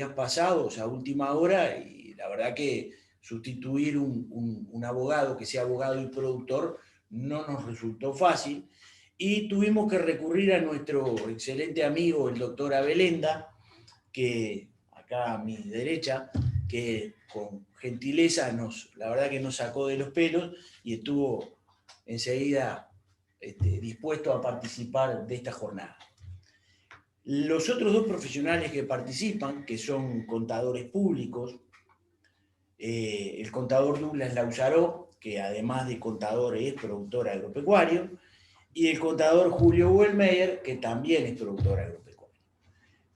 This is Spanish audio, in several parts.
pasados a última hora y la verdad que sustituir un abogado que sea abogado y productor no nos resultó fácil y tuvimos que recurrir a nuestro excelente amigo, el doctor Abelenda, que acá a mi derecha, que con gentileza la verdad que nos sacó de los pelos y estuvo enseguida dispuesto a participar de esta jornada. Los otros dos profesionales que participan, que son contadores públicos, el contador Douglas Lauzaró, que además de contador es productor agropecuario, y el contador Julio Wellmeyer, que también es productor agropecuario.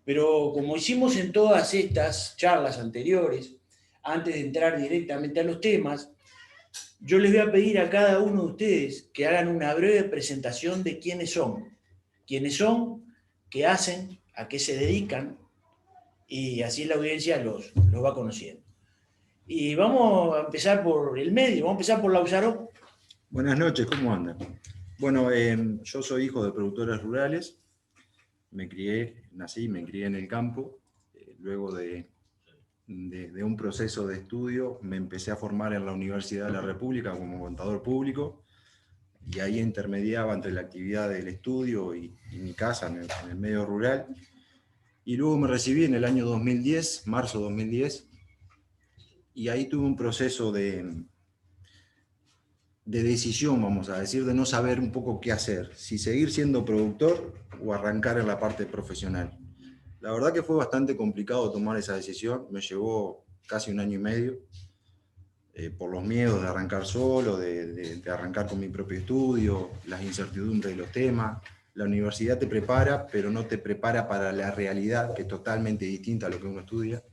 Pero como hicimos en todas estas charlas anteriores, antes de entrar directamente a los temas, yo les voy a pedir a cada uno de ustedes que hagan una breve presentación de quiénes son, qué hacen, a qué se dedican, y así la audiencia los va conociendo. Y vamos a empezar por el medio, vamos a empezar por Lauzaró. Buenas noches, ¿cómo andan? Bueno, yo soy hijo de productores rurales, nací y me crié en el campo. Luego de un proceso de estudio me empecé a formar en la Universidad de la República como contador público, y ahí intermediaba entre la actividad del estudio y mi casa en el medio rural. Y luego me recibí en el año 2010, marzo 2010, y ahí tuve un proceso de decisión, vamos a decir, de no saber un poco qué hacer, si seguir siendo productor o arrancar en la parte profesional. La verdad que fue bastante complicado tomar esa decisión, me llevó casi 1 año y medio, por los miedos de arrancar solo, de arrancar con mi propio estudio, las incertidumbres de los temas. La universidad te prepara, pero no te prepara para la realidad, que es totalmente distinta a lo que uno estudia.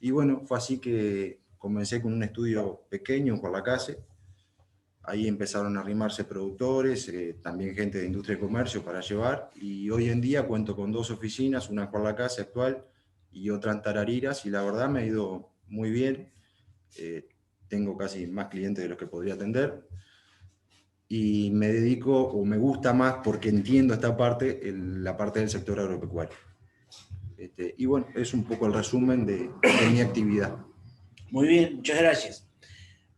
Y bueno, fue así que comencé con un estudio pequeño por la casa. Ahí empezaron a arrimarse productores, también gente de industria y comercio para llevar, y hoy en día cuento con 2 oficinas, una en Juan Lacase actual y otra en Tarariras, y la verdad me ha ido muy bien. Tengo casi más clientes de los que podría atender, y me dedico, o me gusta más porque entiendo esta parte, la parte del sector agropecuario. Y bueno, es un poco el resumen de mi actividad. Muy bien, muchas gracias.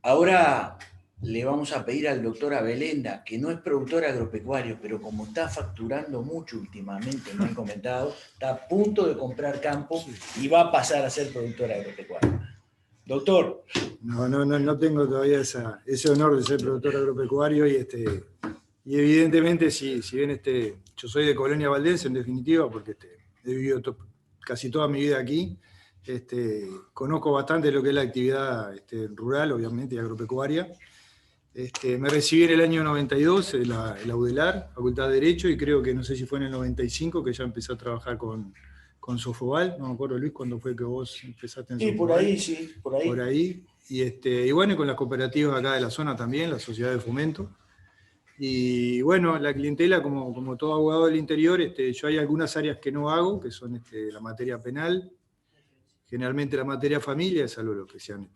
Ahora le vamos a pedir al doctor Abelenda, que no es productor agropecuario, pero como está facturando mucho últimamente, me han comentado, está a punto de comprar campo y va a pasar a ser productor agropecuario. Doctor. No tengo todavía ese honor de ser productor agropecuario y evidentemente si bien yo soy de Colonia Valdense en definitiva, porque he vivido casi toda mi vida aquí, conozco bastante lo que es la actividad rural, obviamente, y agropecuaria. Me recibí en el año 92 en la UDELAR, Facultad de Derecho, y creo que no sé si fue en el 95 que ya empecé a trabajar con Sofobal. No me acuerdo, Luis, cuándo fue que vos empezaste en Sofobal. Sí, por ahí. Por ahí. Y bueno, con las cooperativas acá de la zona también, la sociedad de fomento. Y bueno, la clientela, como todo abogado del interior, yo hay algunas áreas que no hago, que son la materia penal, generalmente la materia familia, salvo lo que sean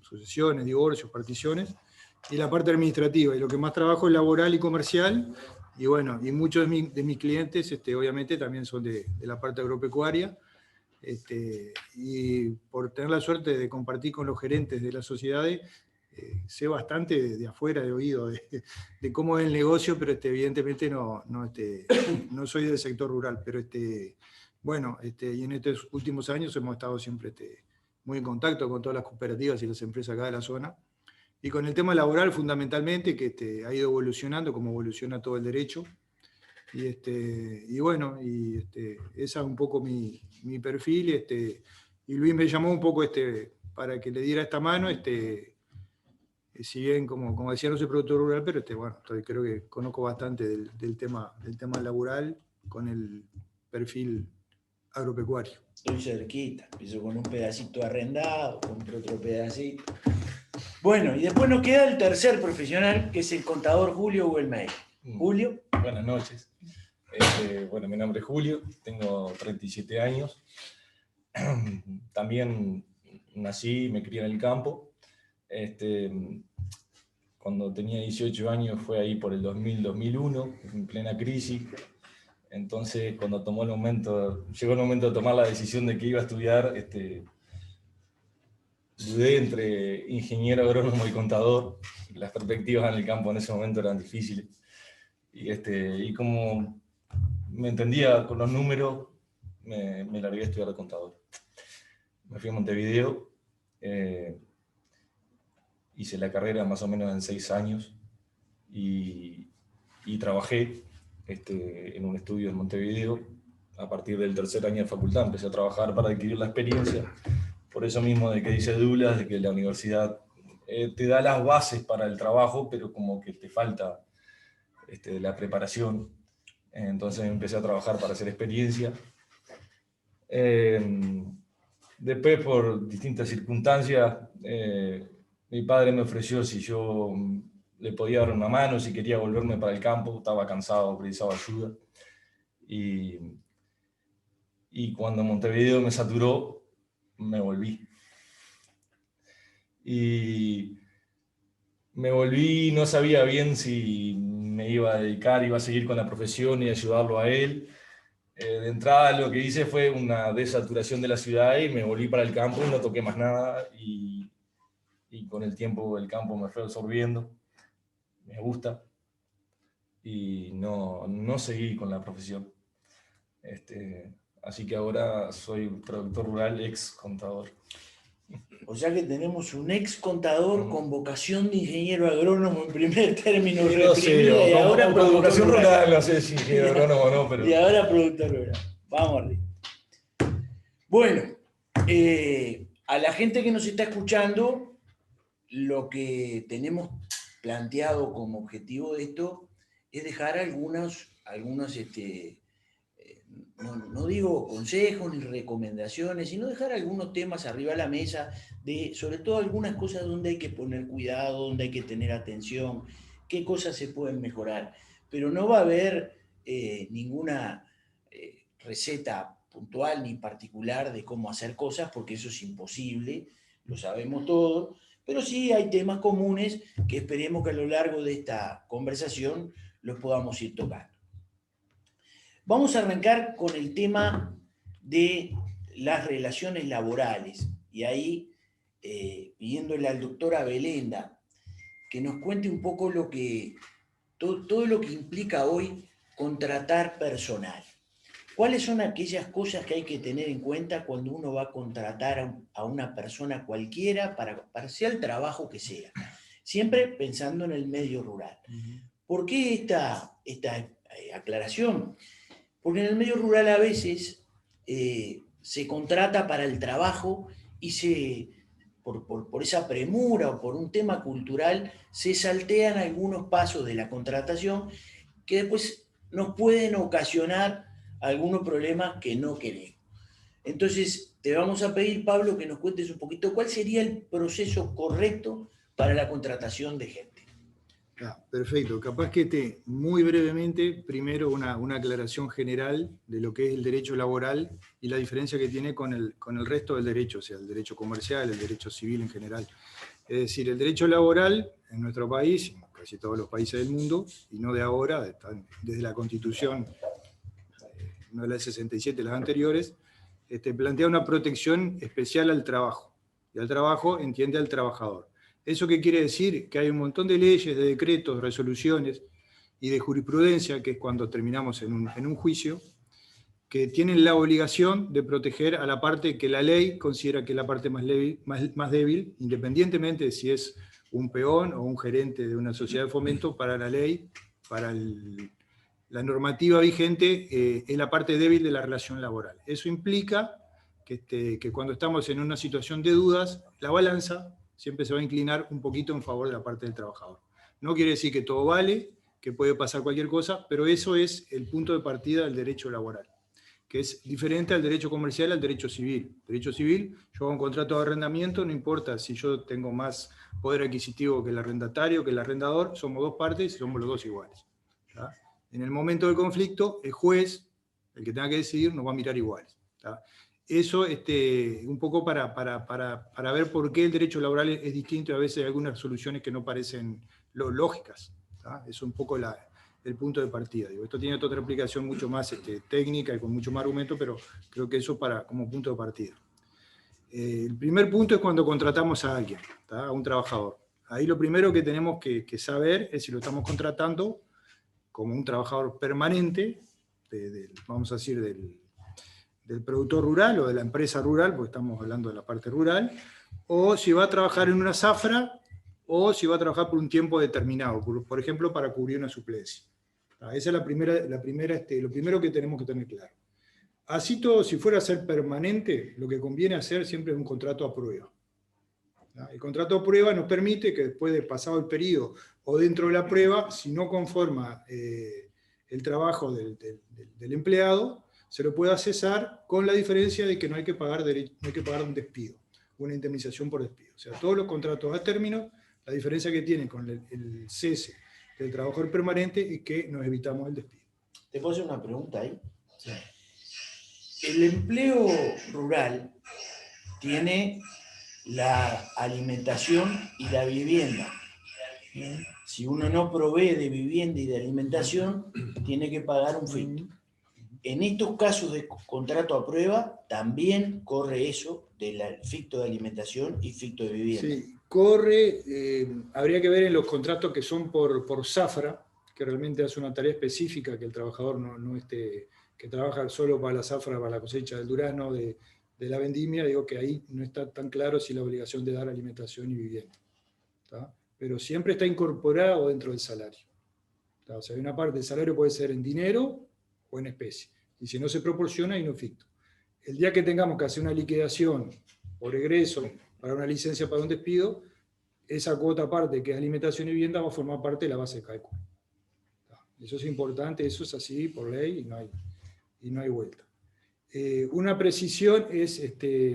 sucesiones, divorcios, particiones, y la parte administrativa. Y lo que más trabajo es laboral y comercial, y bueno, y muchos de mis clientes obviamente también son de la parte agropecuaria. Y por tener la suerte de compartir con los gerentes de las sociedades, sé bastante de afuera, de oído, de cómo es el negocio, pero evidentemente no soy del sector rural, pero bueno, y en estos últimos años hemos estado siempre muy en contacto con todas las cooperativas y las empresas acá de la zona, y con el tema laboral fundamentalmente, que ha ido evolucionando como evoluciona todo el derecho. Y bueno, ese es un poco mi perfil, y Luis me llamó un poco para que le diera esta mano, si bien como decía no soy productor rural, pero bueno, creo que conozco bastante del tema laboral con el perfil agropecuario. Estoy cerquita, empiezo con un pedacito arrendado, compro otro pedacito. Bueno, y después nos queda el tercer profesional, que es el contador Julio Wellmeyer. Julio. Buenas noches. Bueno, mi nombre es Julio, tengo 37 años. También nací y me crié en el campo. Cuando tenía 18 años fue ahí por el 2000-2001, en plena crisis. Entonces, cuando llegó el momento de tomar la decisión de que iba a estudiar, dudé entre ingeniero agrónomo y contador. Las perspectivas en el campo en ese momento eran difíciles. Y como me entendía con los números, me largué a estudiar de contador. Me fui a Montevideo, hice la carrera más o menos en 6 años y trabajé en un estudio en Montevideo. A partir del 3er año de facultad empecé a trabajar para adquirir la experiencia. Por eso mismo de que dice Douglas, de que la universidad te da las bases para el trabajo, pero como que te falta la preparación. Entonces empecé a trabajar para hacer experiencia. Después, por distintas circunstancias, mi padre me ofreció si yo le podía dar una mano, si quería volverme para el campo. Estaba cansado, precisaba ayuda. Y cuando Montevideo me saturó, me volví. Y me volví, no sabía bien si me iba a dedicar, iba a seguir con la profesión y ayudarlo a él. De entrada lo que hice fue una desaturación de la ciudad y me volví para el campo y no toqué más nada. Y con el tiempo el campo me fue absorbiendo. Me gusta. Y no seguí con la profesión. Así que ahora soy productor rural, ex contador. O sea que tenemos un ex contador con vocación de ingeniero agrónomo en primer término, No sé, y ahora con vocación productor rural, no sé si ingeniero agrónomo o no, pero... Y ahora productor rural. Vamos arriba. Bueno, a la gente que nos está escuchando, lo que tenemos planteado como objetivo de esto es dejar algunos no digo consejos ni recomendaciones, sino dejar algunos temas arriba de la mesa, sobre todo algunas cosas donde hay que poner cuidado, donde hay que tener atención, qué cosas se pueden mejorar. Pero no va a haber ninguna receta puntual ni particular de cómo hacer cosas, porque eso es imposible, lo sabemos todos, pero sí hay temas comunes que esperemos que a lo largo de esta conversación los podamos ir tocando. Vamos a arrancar con el tema de las relaciones laborales, y ahí pidiéndole al doctor Abelenda que nos cuente un poco todo lo que implica hoy contratar personal. ¿Cuáles son aquellas cosas que hay que tener en cuenta cuando uno va a contratar a una persona cualquiera para sea el trabajo que sea? Siempre pensando en el medio rural. ¿Por qué esta aclaración? Porque en el medio rural a veces se contrata para el trabajo y por esa premura o por un tema cultural se saltean algunos pasos de la contratación que después nos pueden ocasionar algunos problemas que no queremos. Entonces, te vamos a pedir, Pablo, que nos cuentes un poquito cuál sería el proceso correcto para la contratación de gente. Perfecto. Capaz que muy brevemente, primero una aclaración general de lo que es el derecho laboral y la diferencia que tiene con el resto del derecho, o sea, el derecho comercial, el derecho civil en general. Es decir, el derecho laboral en nuestro país, en casi todos los países del mundo, y no de ahora, desde la Constitución, no de la del 67, las anteriores, plantea una protección especial al trabajo. Y al trabajo entiende al trabajador. ¿Eso qué quiere decir? Que hay un montón de leyes, de decretos, resoluciones y de jurisprudencia, que es cuando terminamos en un juicio, que tienen la obligación de proteger a la parte que la ley considera que es la parte más débil, independientemente de si es un peón o un gerente de una sociedad de fomento. Para la ley, para la normativa vigente, es la parte débil de la relación laboral. Eso implica que cuando estamos en una situación de dudas, la balanza siempre se va a inclinar un poquito en favor de la parte del trabajador. No quiere decir que todo vale, que puede pasar cualquier cosa, pero eso es el punto de partida del derecho laboral, que es diferente al derecho comercial, al derecho civil. Derecho civil, yo hago un contrato de arrendamiento, no importa si yo tengo más poder adquisitivo que el arrendatario, que el arrendador, somos dos partes y somos los dos iguales. ¿Tá? En el momento del conflicto, el juez, el que tenga que decidir, nos va a mirar iguales. ¿Tá? Eso un poco para ver por qué el derecho laboral es distinto, y a veces hay algunas soluciones que no parecen lógicas. ¿Tá? Es un poco el punto de partida. Digo, esto tiene otra aplicación mucho más técnica y con mucho más argumento, pero creo que eso como punto de partida. El primer punto es cuando contratamos a alguien, ¿tá? A un trabajador. Ahí lo primero que tenemos que saber es si lo estamos contratando como un trabajador permanente, vamos a decir, del productor rural o de la empresa rural, porque estamos hablando de la parte rural, o si va a trabajar en una zafra, o si va a trabajar por un tiempo determinado, por ejemplo, para cubrir una suplencia. Esa es lo primero que tenemos que tener claro. Así todo, si fuera a ser permanente, lo que conviene hacer siempre es un contrato a prueba. El contrato a prueba nos permite que después de pasado el periodo o dentro de la prueba, si no conforma el trabajo del empleado, se lo pueda cesar, con la diferencia de que no hay que pagar un despido, una indemnización por despido. O sea, todos los contratos a término, la diferencia que tienen con el cese del trabajador permanente es que nos evitamos el despido. ¿Te puedo hacer una pregunta ahí? Sí. El empleo rural tiene la alimentación y la vivienda. Si uno no provee de vivienda y de alimentación, tiene que pagar un ficto. En estos casos de contrato a prueba, también corre eso del ficto de alimentación y ficto de vivienda. Sí, corre, habría que ver en los contratos que son por zafra, que realmente hace una tarea específica, que el trabajador que trabaja solo para la zafra, para la cosecha del durazno, de la vendimia, digo que ahí no está tan claro si la obligación de dar alimentación y vivienda. ¿Tá? Pero siempre está incorporado dentro del salario. ¿Tá? O sea, hay una parte del salario puede ser en dinero o en especie. Y si no se proporciona, ahí no ficto. El día que tengamos que hacer una liquidación por egreso para una licencia para un despido, esa cuota aparte, que es alimentación y vivienda, va a formar parte de la base de cálculo. ¿Tá? Eso es importante, eso es así por ley y no hay vuelta. Una precisión es,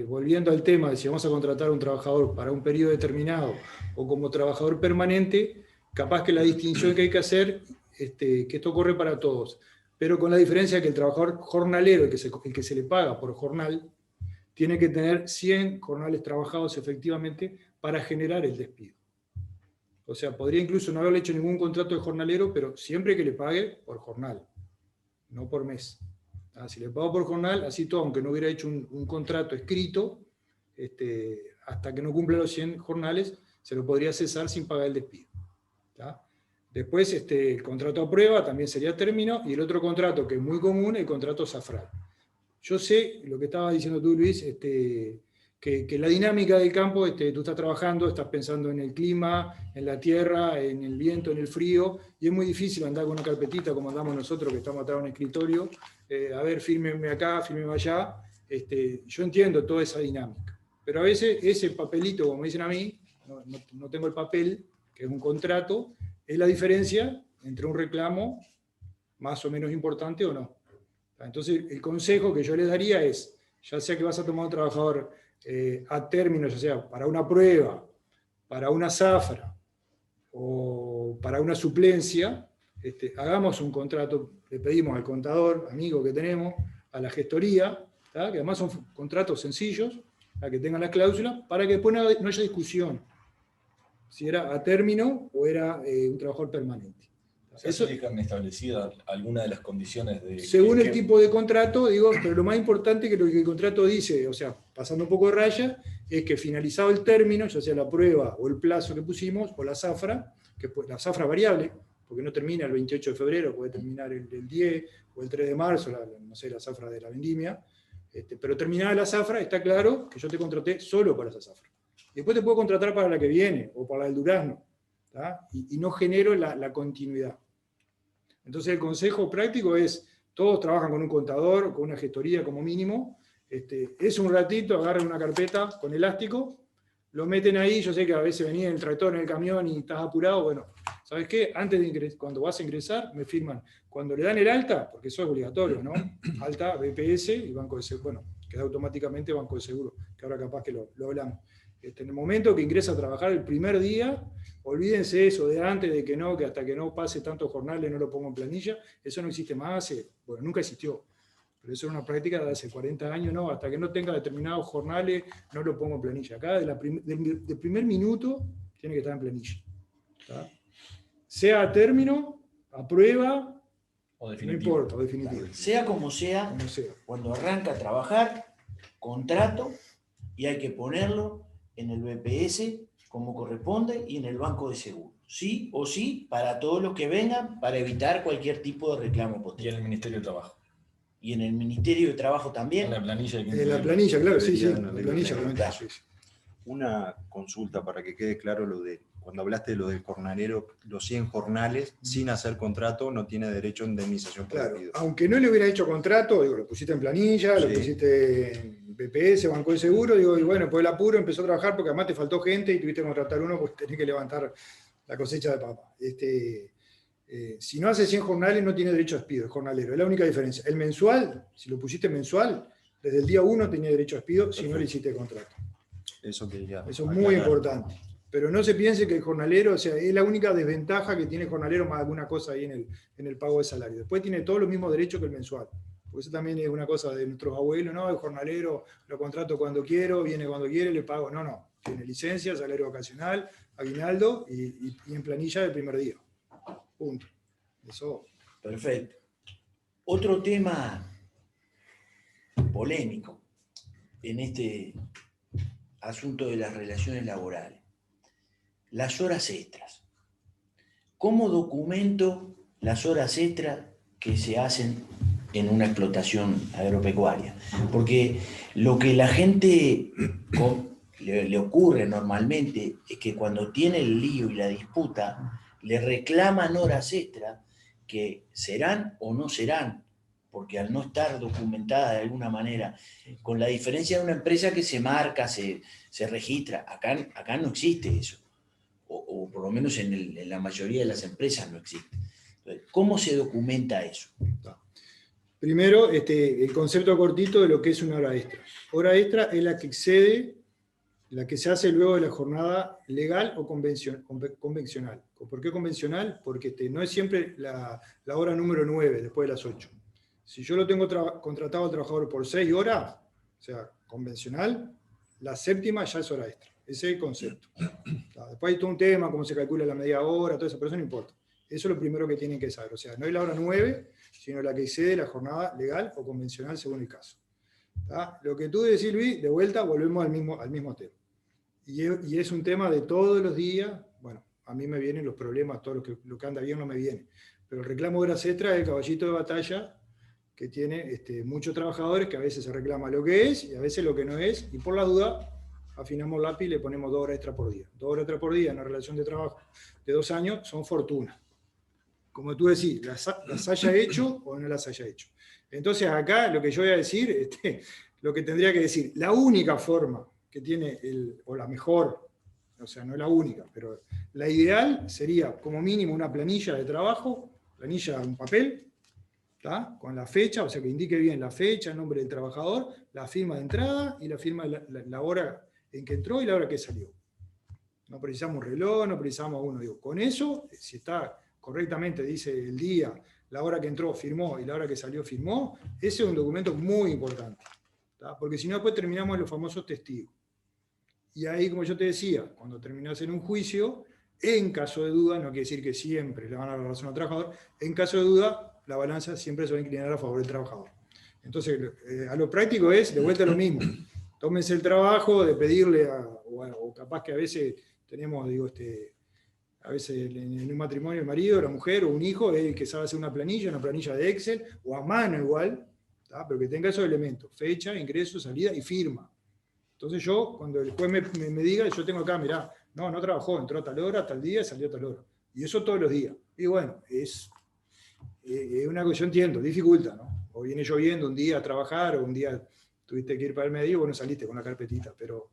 volviendo al tema de si vamos a contratar a un trabajador para un periodo determinado o como trabajador permanente, capaz que la distinción que hay que hacer, que esto corre para todos, pero con la diferencia que el trabajador jornalero, el que se le paga por jornal, tiene que tener 100 jornales trabajados efectivamente para generar el despido. O sea, podría incluso no haberle hecho ningún contrato de jornalero, pero siempre que le pague por jornal, no por mes. Si le pago por jornal, así todo, aunque no hubiera hecho un contrato escrito, hasta que no cumpla los 100 jornales, se lo podría cesar sin pagar el despido. ¿Tá? Después, el contrato a prueba también sería término, y el otro contrato, que es muy común, el contrato zafral. Yo sé, lo que estabas diciendo tú, Luis, que la dinámica del campo, tú estás trabajando, estás pensando en el clima, en la tierra, en el viento, en el frío, y es muy difícil andar con una carpetita como andamos nosotros, que estamos atrás de un escritorio, a ver, fírmeme acá, fírmeme allá. Yo entiendo toda esa dinámica, pero a veces ese papelito, como me dicen a mí, no tengo el papel, que es un contrato, es la diferencia entre un reclamo más o menos importante o no. Entonces, el consejo que yo les daría es, ya sea que vas a tomar un trabajador a término, ya sea para una prueba, para una zafra o para una suplencia, hagamos un contrato, le pedimos al contador, amigo que tenemos, a la gestoría, ¿tá? Que además son contratos sencillos, para que tengan las cláusulas, para que después no haya discusión si era a término o era un trabajador permanente. O sea, ¿eso dejan establecida alguna de las condiciones de...? Según el tipo de contrato, digo, pero lo más importante que lo que el contrato dice, o sea, pasando un poco de raya, es que finalizado el término, ya sea la prueba o el plazo que pusimos, o la zafra variable, porque no termina el 28 de febrero, puede terminar el 10 o el 3 de marzo, no sé, la zafra de la vendimia, pero terminada la zafra, está claro que yo te contraté solo para esa zafra. Después te puedo contratar para la que viene, o para la del durazno, ¿tá? Y no genero la continuidad. Entonces el consejo práctico es, todos trabajan con un contador, con una gestoría como mínimo, es un ratito, agarran una carpeta con elástico, lo meten ahí, yo sé que a veces venía en el tractor, en el camión y estás apurado, bueno, ¿sabes qué? Antes de ingresar, cuando vas a ingresar, me firman. Cuando le dan el alta, porque eso es obligatorio, ¿no? Alta, BPS y Banco de Seguro, bueno, queda automáticamente Banco de Seguro, que ahora capaz que lo hablamos. En el momento que ingresa a trabajar el primer día, olvídense eso de antes, de que hasta que no pase tantos jornales no lo pongo en planilla, eso no existe más, bueno, nunca existió, pero eso es una práctica de hace 40 años, no, hasta que no tenga determinados jornales no lo pongo en planilla. Acá del primer minuto tiene que estar en planilla. ¿Tá? Sea a término, a prueba, O no definitivo. importa, o definitivo. Sea como sea, Como sea. cuando arranca a trabajar, contrato, y hay que ponerlo en el BPS como corresponde y en el banco de seguro. Sí o sí, para todos los que vengan, para evitar cualquier tipo de reclamo Y en posterior. el Ministerio de Trabajo. Y en el Ministerio de Trabajo En también. la planilla. La planilla, claro, sí, sí, Debería la una ley planilla, orgánica. obviamente, sí, sí. Una consulta para que quede claro cuando hablaste de lo del jornalero, los 100 jornales, sin hacer contrato, no tiene derecho a indemnización por Claro, despido. aunque no le hubiera hecho contrato, digo, lo pusiste en planilla, lo Sí. pusiste en BPS, Banco de Seguro, digo, y bueno, pues el apuro empezó a trabajar porque además te faltó gente y tuviste que contratar uno porque tenés que levantar la cosecha de papa. Si no hace 100 jornales no tiene derecho a despido, es jornalero, es la única diferencia. El mensual, si lo pusiste mensual, desde el día 1 tenía derecho a despido si no le hiciste contrato. Eso quería Eso es muy aclarar. importante. Pero no se piense que el jornalero, o sea, es la única desventaja que tiene el jornalero más alguna cosa ahí en el pago de salario. Después tiene todos los mismos derechos que el mensual. Porque eso también es una cosa de nuestros abuelos, no, el jornalero lo contrato cuando quiero, viene cuando quiere, le pago. No, no. Tiene licencia, salario vacacional, aguinaldo y en planilla del primer día. Punto. Eso. Perfecto. Otro tema polémico en este asunto de las relaciones laborales. Las horas extras. ¿Cómo documento las horas extras que se hacen en una explotación agropecuaria? Porque lo que la gente le ocurre normalmente es que cuando tiene el lío y la disputa, le reclaman horas extras que serán o no serán, porque al no estar documentada de alguna manera, con la diferencia de una empresa que se marca, se registra, acá no existe eso, o por lo menos en la mayoría de las empresas no existe. Entonces, ¿cómo se documenta eso? Primero, el concepto cortito de lo que es una hora extra. Hora extra es la que excede, la que se hace luego de la jornada legal o convencional. ¿Por qué convencional? Porque no es siempre la hora número 9, después de las 8. Si yo lo tengo contratado al trabajador por 6 horas, o sea, convencional, la séptima ya es hora extra. Ese es el concepto. Después hay todo un tema, cómo se calcula la media hora, todo eso, pero eso no importa. Eso es lo primero que tienen que saber. O sea, no es la hora 9, sino la que excede la jornada legal o convencional según el caso. ¿Tá? Lo que tú decís, Luis, de vuelta volvemos al mismo tema. Y es un tema de todos los días. Bueno, a mí me vienen los problemas, todo lo que anda bien no me viene. Pero el reclamo de horas extras es el caballito de batalla que tiene muchos trabajadores que a veces se reclama lo que es y a veces lo que no es. Y por la duda, afinamos lápiz y le ponemos 2 horas extra por día. 2 horas extra por día en una relación de trabajo de 2 años son fortuna. Como tú decís, las haya hecho o no las haya hecho. Entonces acá lo que yo voy a decir, lo que tendría que decir, la única forma que tiene, o la mejor, o sea, no la única, pero la ideal sería como mínimo una planilla de trabajo, planilla en papel, ¿tá? Con la fecha, o sea, que indique bien la fecha, el nombre del trabajador, la firma de entrada y la firma de la hora en que entró y la hora que salió. No precisamos un reloj, no precisamos uno. Digo, con eso, si está correctamente, dice el día, la hora que entró firmó y la hora que salió firmó, ese es un documento muy importante. ¿Tá? Porque si no, después terminamos en los famosos testigos. Y ahí, como yo te decía, cuando terminás en un juicio, en caso de duda, no quiere decir que siempre le van a dar la razón al trabajador, en caso de duda, la balanza siempre se va a inclinar a favor del trabajador. Entonces, a lo práctico es, de vuelta lo mismo. Tómense el trabajo de pedirle, o capaz que a veces tenemos, digo, a veces en un matrimonio el marido, la mujer o un hijo es el que sabe hacer una planilla de Excel, o a mano igual, ¿tá? Pero que tenga esos elementos, fecha, ingreso, salida y firma. Entonces yo, cuando el juez me diga, yo tengo acá, mirá, no trabajó, entró a tal hora, tal día, salió a tal hora. Y eso todos los días. Y bueno, es una cosa, yo entiendo, dificulta, ¿no? O viene lloviendo un día a trabajar, o un día tuviste que ir para el medio, bueno, saliste con la carpetita, pero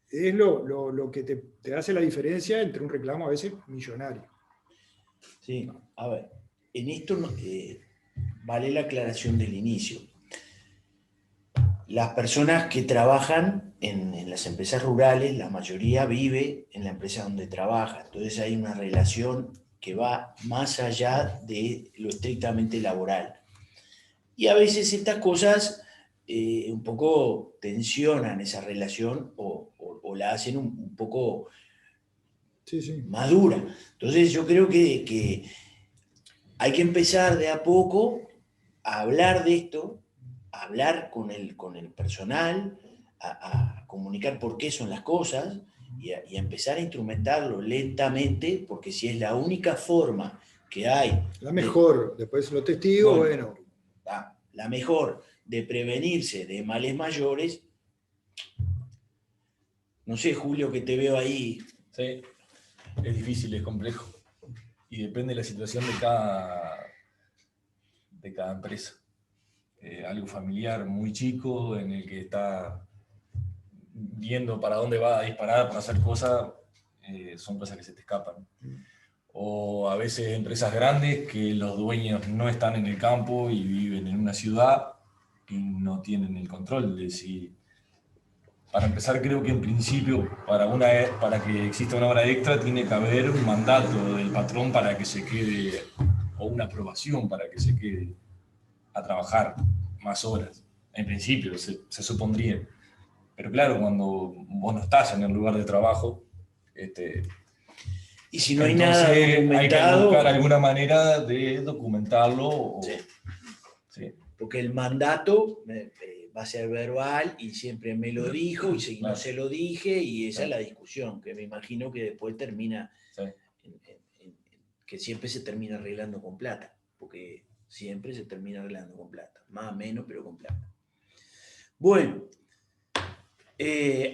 es lo que te hace la diferencia entre un reclamo a veces millonario. Sí, a ver, en esto vale la aclaración del inicio. Las personas que trabajan en las empresas rurales, la mayoría vive en la empresa donde trabaja, entonces hay una relación que va más allá de lo estrictamente laboral. Y a veces estas cosas un poco tensionan esa relación o la hacen un poco Sí. más dura. Entonces yo creo que hay que empezar de a poco a hablar de esto, a hablar con el personal, a comunicar por qué son las cosas y a empezar a instrumentarlo lentamente, porque si es la única forma que hay. La mejor, después los testigos, bueno. La mejor de prevenirse de males mayores. No sé, Julio, que te veo ahí. Sí, es difícil, es complejo. Y depende de la situación de cada empresa. Algo familiar muy chico, en el que está viendo para dónde va a disparar, para hacer cosas, son cosas que se te escapan. O a veces empresas grandes que los dueños no están en el campo y viven en una ciudad y no tienen el control de si... Para empezar, creo que en principio, para que exista una hora extra, tiene que haber un mandato del patrón para que se quede, o una aprobación para que se quede a trabajar más horas. En principio, se supondría. Pero claro, cuando vos no estás en el lugar de trabajo, y si no hay nada documentado, hay que buscar alguna manera de documentarlo. Sí. Sí. Porque el mandato va a ser verbal y siempre me lo dijo y si no se lo dije, y esa es la discusión, que me imagino que después termina, que siempre se termina arreglando con plata, porque siempre se termina arreglando con plata, más o menos, pero con plata. Bueno,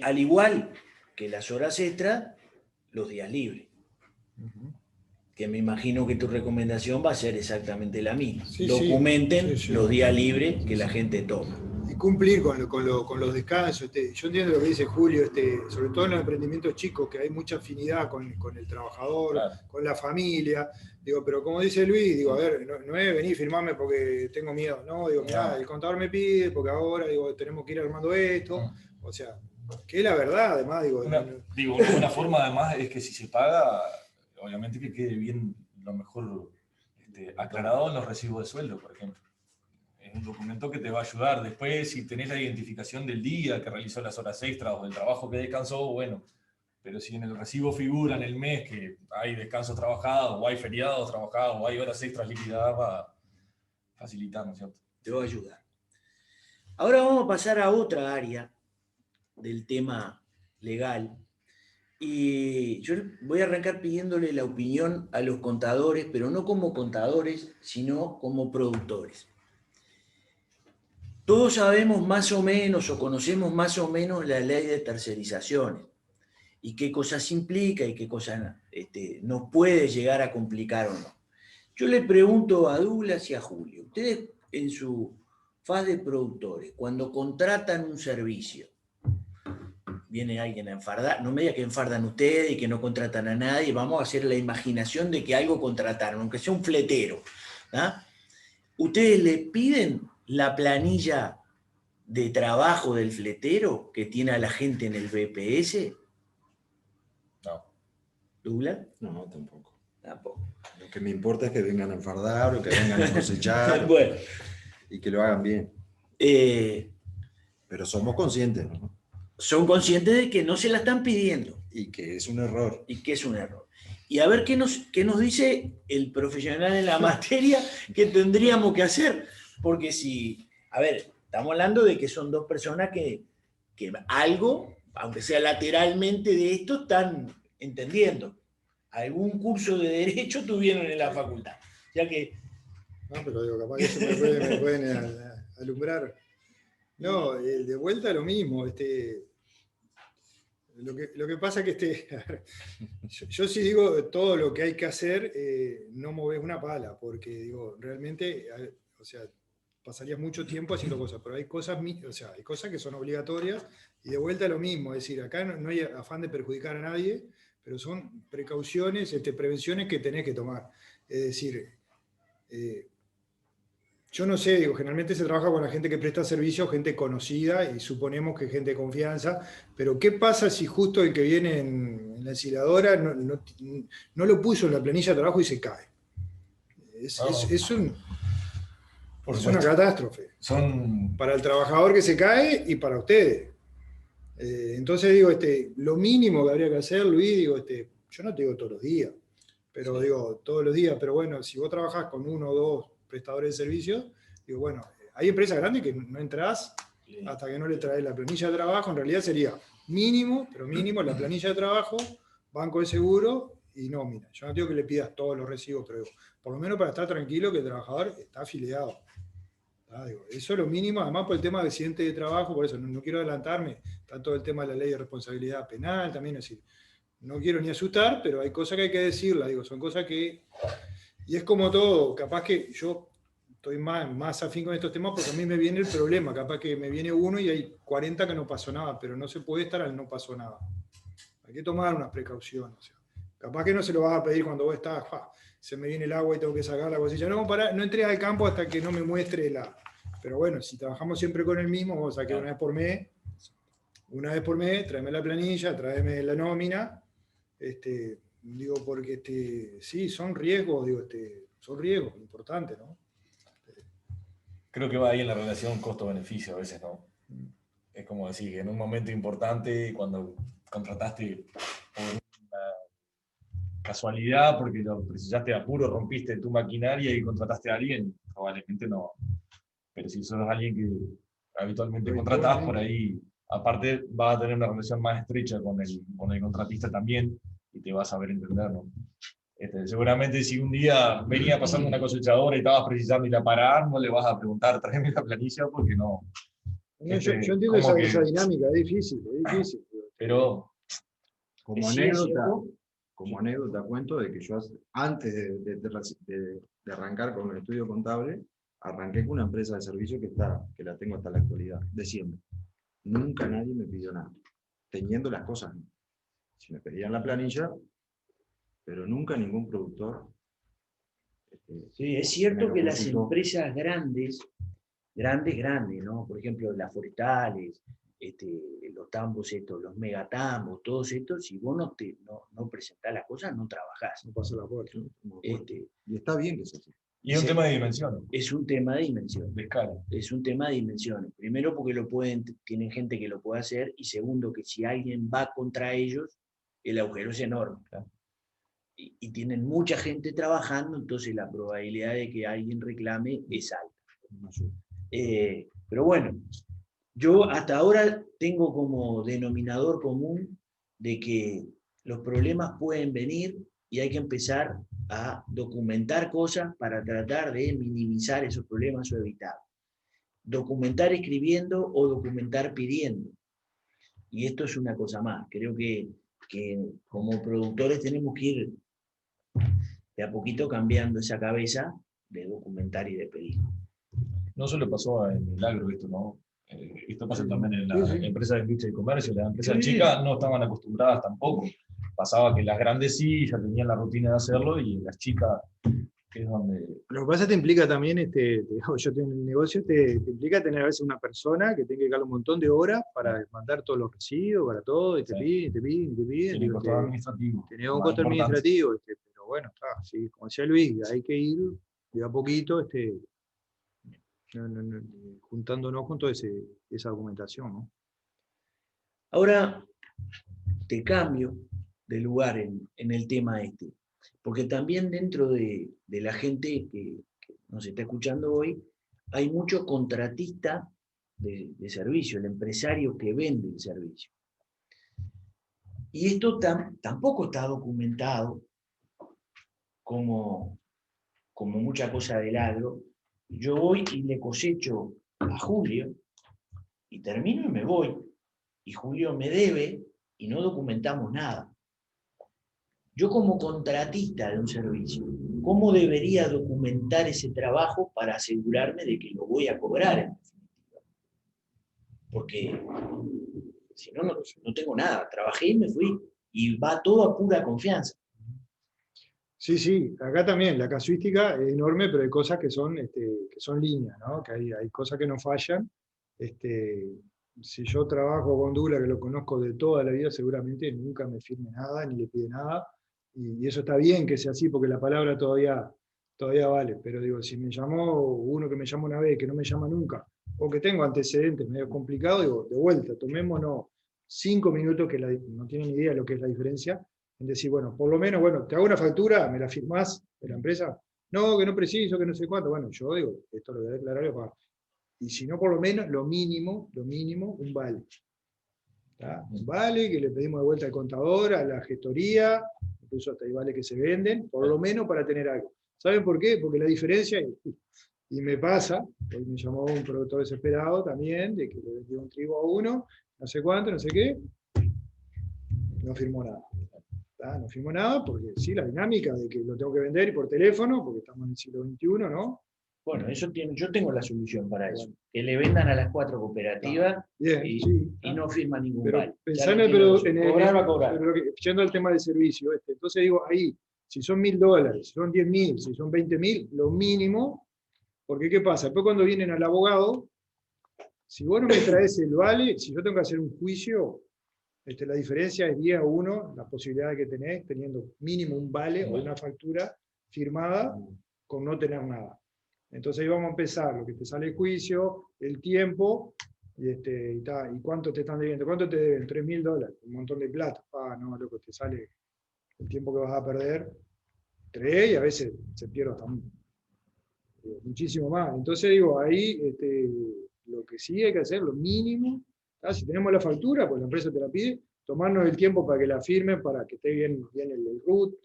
al igual que las horas extras, los días libres. Que me imagino que tu recomendación va a ser exactamente la misma. Sí, documenten los días libres que la gente toma. Y cumplir con los descansos. Yo entiendo lo que dice Julio, sobre todo en los emprendimientos chicos, que hay mucha afinidad con el trabajador, claro, con la familia. Digo, pero como dice Luis, digo, a ver, no es venir y firmarme porque tengo miedo. No, digo, mirá, el contador me pide, porque ahora digo, tenemos que ir armando esto. O sea, que es la verdad, además. Una forma además es que si se paga, obviamente que quede bien, lo mejor aclarado en los recibos de sueldo, por ejemplo. Es un documento que te va a ayudar. Después, si tenés la identificación del día que realizó las horas extras o del trabajo que descansó, bueno. Pero si en el recibo figura en el mes que hay descansos trabajados, o hay feriados trabajados, o hay horas extras liquidadas, va a facilitar, ¿no es cierto? Te va a ayudar. Ahora vamos a pasar a otra área del tema legal. Y yo voy a arrancar pidiéndole la opinión a los contadores, pero no como contadores, sino como productores. Todos sabemos más o menos, o conocemos más o menos la ley de tercerizaciones, y qué cosas implica y qué cosas nos puede llegar a complicar o no. Yo le pregunto a Douglas y a Julio, ustedes en su faz de productores, cuando contratan un servicio, viene alguien a enfardar, no me diga que enfardan ustedes y que no contratan a nadie, vamos a hacer la imaginación de que algo contrataron, aunque sea un fletero. ¿No? ¿Ustedes le piden la planilla de trabajo del fletero que tiene a la gente en el BPS? No. ¿Douglas? No, tampoco. Tampoco. Lo que me importa es que vengan a enfardar o que vengan a cosechar bueno, y que lo hagan bien. Pero somos conscientes, ¿no? Son conscientes de que no se la están pidiendo. Y que es un error. Y que es un error. Y a ver qué nos dice el profesional en la materia que tendríamos que hacer. Porque si, a ver, estamos hablando de que son dos personas que algo, aunque sea lateralmente de esto, están entendiendo. Algún curso de derecho tuvieron en la facultad. Ya que... No, pero digo, capaz que eso me pueden alumbrar. No, de vuelta lo mismo. Lo que pasa es que yo sí digo todo lo que hay que hacer, no moves una pala, porque digo, realmente, o sea, pasarías mucho tiempo haciendo cosas, pero hay cosas, hay cosas que son obligatorias, y de vuelta lo mismo, es decir, acá no hay afán de perjudicar a nadie, pero son precauciones, prevenciones que tenés que tomar. Es decir, yo no sé, digo, generalmente se trabaja con la gente que presta servicio, gente conocida, y suponemos que gente de confianza, pero ¿qué pasa si justo el que viene en la ensiladora no lo puso en la planilla de trabajo y se cae? Es una catástrofe. Para el trabajador que se cae y para ustedes. Entonces digo, lo mínimo que habría que hacer, Luis, digo, yo no te digo todos los días, pero Sí. digo, todos los días. Pero bueno, si vos trabajás con 1 o 2 prestadores de servicios, digo, bueno, hay empresas grandes que no entras hasta que no le traes la planilla de trabajo. En realidad sería mínimo, pero mínimo la planilla de trabajo, banco de seguro y nómina. Yo no digo que le pidas todos los recibos, pero digo, por lo menos para estar tranquilo que el trabajador está afiliado. Digo, eso es lo mínimo, además por el tema de accidente de trabajo, por eso no quiero adelantarme, está todo el tema de la ley de responsabilidad penal también, es decir, no quiero ni asustar, pero hay cosas que hay que decirlas, digo, son cosas que, y es como todo, capaz que yo estoy más afín con estos temas porque a mí me viene el problema, capaz que me viene uno y hay 40 que no pasó nada, pero no se puede estar al no pasó nada. Hay que tomar unas precauciones, o sea, capaz que no se lo vas a pedir cuando vos estás, se me viene el agua y tengo que sacar la cosilla. No, no entres al campo hasta que no me muestre la... Pero bueno, si trabajamos siempre con el mismo, vamos a que una vez por mes, tráeme la planilla, tráeme la nómina. Digo, porque sí, son riesgos, son riesgos importantes, ¿no? Creo que va ahí en la relación costo-beneficio a veces, ¿no? Es como decir, que en un momento importante, cuando contrataste por una casualidad, porque lo precisaste de apuro, rompiste tu maquinaria y contrataste a alguien, probablemente no. Pero si sos alguien que habitualmente contratás, por ahí, aparte vas a tener una relación más estrecha con el contratista también, y te vas a saber entender, ¿no? Seguramente si un día venía pasando una cosechadora y estabas precisando ir a parar, no le vas a preguntar, tráeme la planilla, porque no. No, yo entiendo esa dinámica, es difícil. Pero como anécdota cuento de que yo antes de arrancar con el estudio contable, arranqué con una empresa de servicio que la tengo hasta la actualidad, de siempre. Nunca nadie me pidió nada, teniendo las cosas. Si me pedían la planilla, pero nunca ningún productor. Sí, es cierto que las empresas grandes, ¿no? Por ejemplo, las forestales, los tambos estos, los megatambos, todos estos, si vos no presentás las cosas, no trabajás. No pasa la puerta. Y está bien que sea así. Y es un tema de dimensión. Es un tema de dimensión. De escala. Es un tema de dimensiones. Primero porque tienen gente que lo puede hacer, y segundo que si alguien va contra ellos, el agujero es enorme. Claro. Y tienen mucha gente trabajando, entonces la probabilidad de que alguien reclame es alta. Pero bueno, yo hasta ahora tengo como denominador común de que los problemas pueden venir y hay que empezar a documentar cosas para tratar de minimizar esos problemas o evitar. Documentar escribiendo o documentar pidiendo. Y esto es una cosa más. Creo que como productores tenemos que ir de a poquito cambiando esa cabeza de documentar y de pedir. No solo pasó en el agro esto, ¿no? Esto pasa también en la empresa de industria y comercio. Las empresas chicas no estaban acostumbradas tampoco. Pasaba que las grandes sí ya tenían la rutina de hacerlo, y las chicas es donde... Lo que pasa te implica también, yo tengo el negocio, te implica tener a veces una persona que tenga que dedicar un montón de horas para mandar todos los recibos, para todo, y te piden. Tiene un costo administrativo. Tenía un costo administrativo, pero bueno, sí, como decía Luis, hay que ir de a poquito juntándonos con toda esa argumentación, ¿no? Ahora te cambio de lugar en el tema porque también dentro de la gente que nos está escuchando hoy, hay mucho contratista de servicio, el empresario que vende el servicio. Y esto tampoco está documentado como mucha cosa del agro. Yo voy y le cosecho a Julio, y termino y me voy, y Julio me debe, y no documentamos nada. Yo como contratista de un servicio, ¿cómo debería documentar ese trabajo para asegurarme de que lo voy a cobrar en definitiva? Porque si no, no tengo nada. Trabajé y me fui, y va todo a pura confianza. Sí, acá también la casuística es enorme, pero hay cosas que son líneas, ¿no? Que hay cosas que no fallan. Si yo trabajo con Dula, que lo conozco de toda la vida, seguramente nunca me firme nada, ni le pide nada, y eso está bien que sea así, porque la palabra todavía vale, pero digo, si me llamó uno que me llamó una vez, que no me llama nunca, o que tengo antecedentes medio complicados, digo, de vuelta, tomémonos 5 minutos, que no tienen idea de lo que es la diferencia en decir, bueno, por lo menos, bueno, te hago una factura, me la firmás de la empresa. No, que no preciso, que no sé cuánto. Bueno, yo digo, esto lo voy a declarar y lo pago. Y si no, por lo menos, lo mínimo, un vale. ¿Tá? Un vale que le pedimos de vuelta al contador, a la gestoría, incluso hasta hay vales que se venden, por lo menos para tener algo. ¿Saben por qué? Porque la diferencia, y me pasa, hoy me llamó un productor desesperado también, de que le vendió un trigo a uno, no sé cuánto, no sé qué, no firmó nada. ¿Tá? No firmó nada porque sí, la dinámica de que lo tengo que vender y por teléfono, porque estamos en el siglo XXI, ¿no? Bueno, yo tengo la solución para eso. Que le vendan a las 4 cooperativas Bien, y, sí, y no firma ningún pero vale. pensá Ya en lo el, tengo pero, yo. Cobrar va a cobrar. pero yendo al tema del servicio, entonces digo, ahí, si son $1000, si son 10.000, si son 20.000, lo mínimo, porque ¿qué pasa? Después cuando vienen al abogado, si vos no me traes el vale, si yo tengo que hacer un juicio, la diferencia es 10 a 1, la posibilidad que tenés, teniendo mínimo un vale o una factura firmada, con no tener nada. Entonces ahí vamos a empezar, lo que te sale el juicio, el tiempo, y cuánto te están debiendo. ¿Cuánto te deben? $3.000, un montón de plata. Ah, no, loco, te sale el tiempo que vas a perder, 3, y a veces se pierde hasta muchísimo más. Entonces digo, ahí lo que sí hay que hacer, lo mínimo, si tenemos la factura, pues la empresa te la pide, tomarnos el tiempo para que la firmen, para que esté bien el RUT,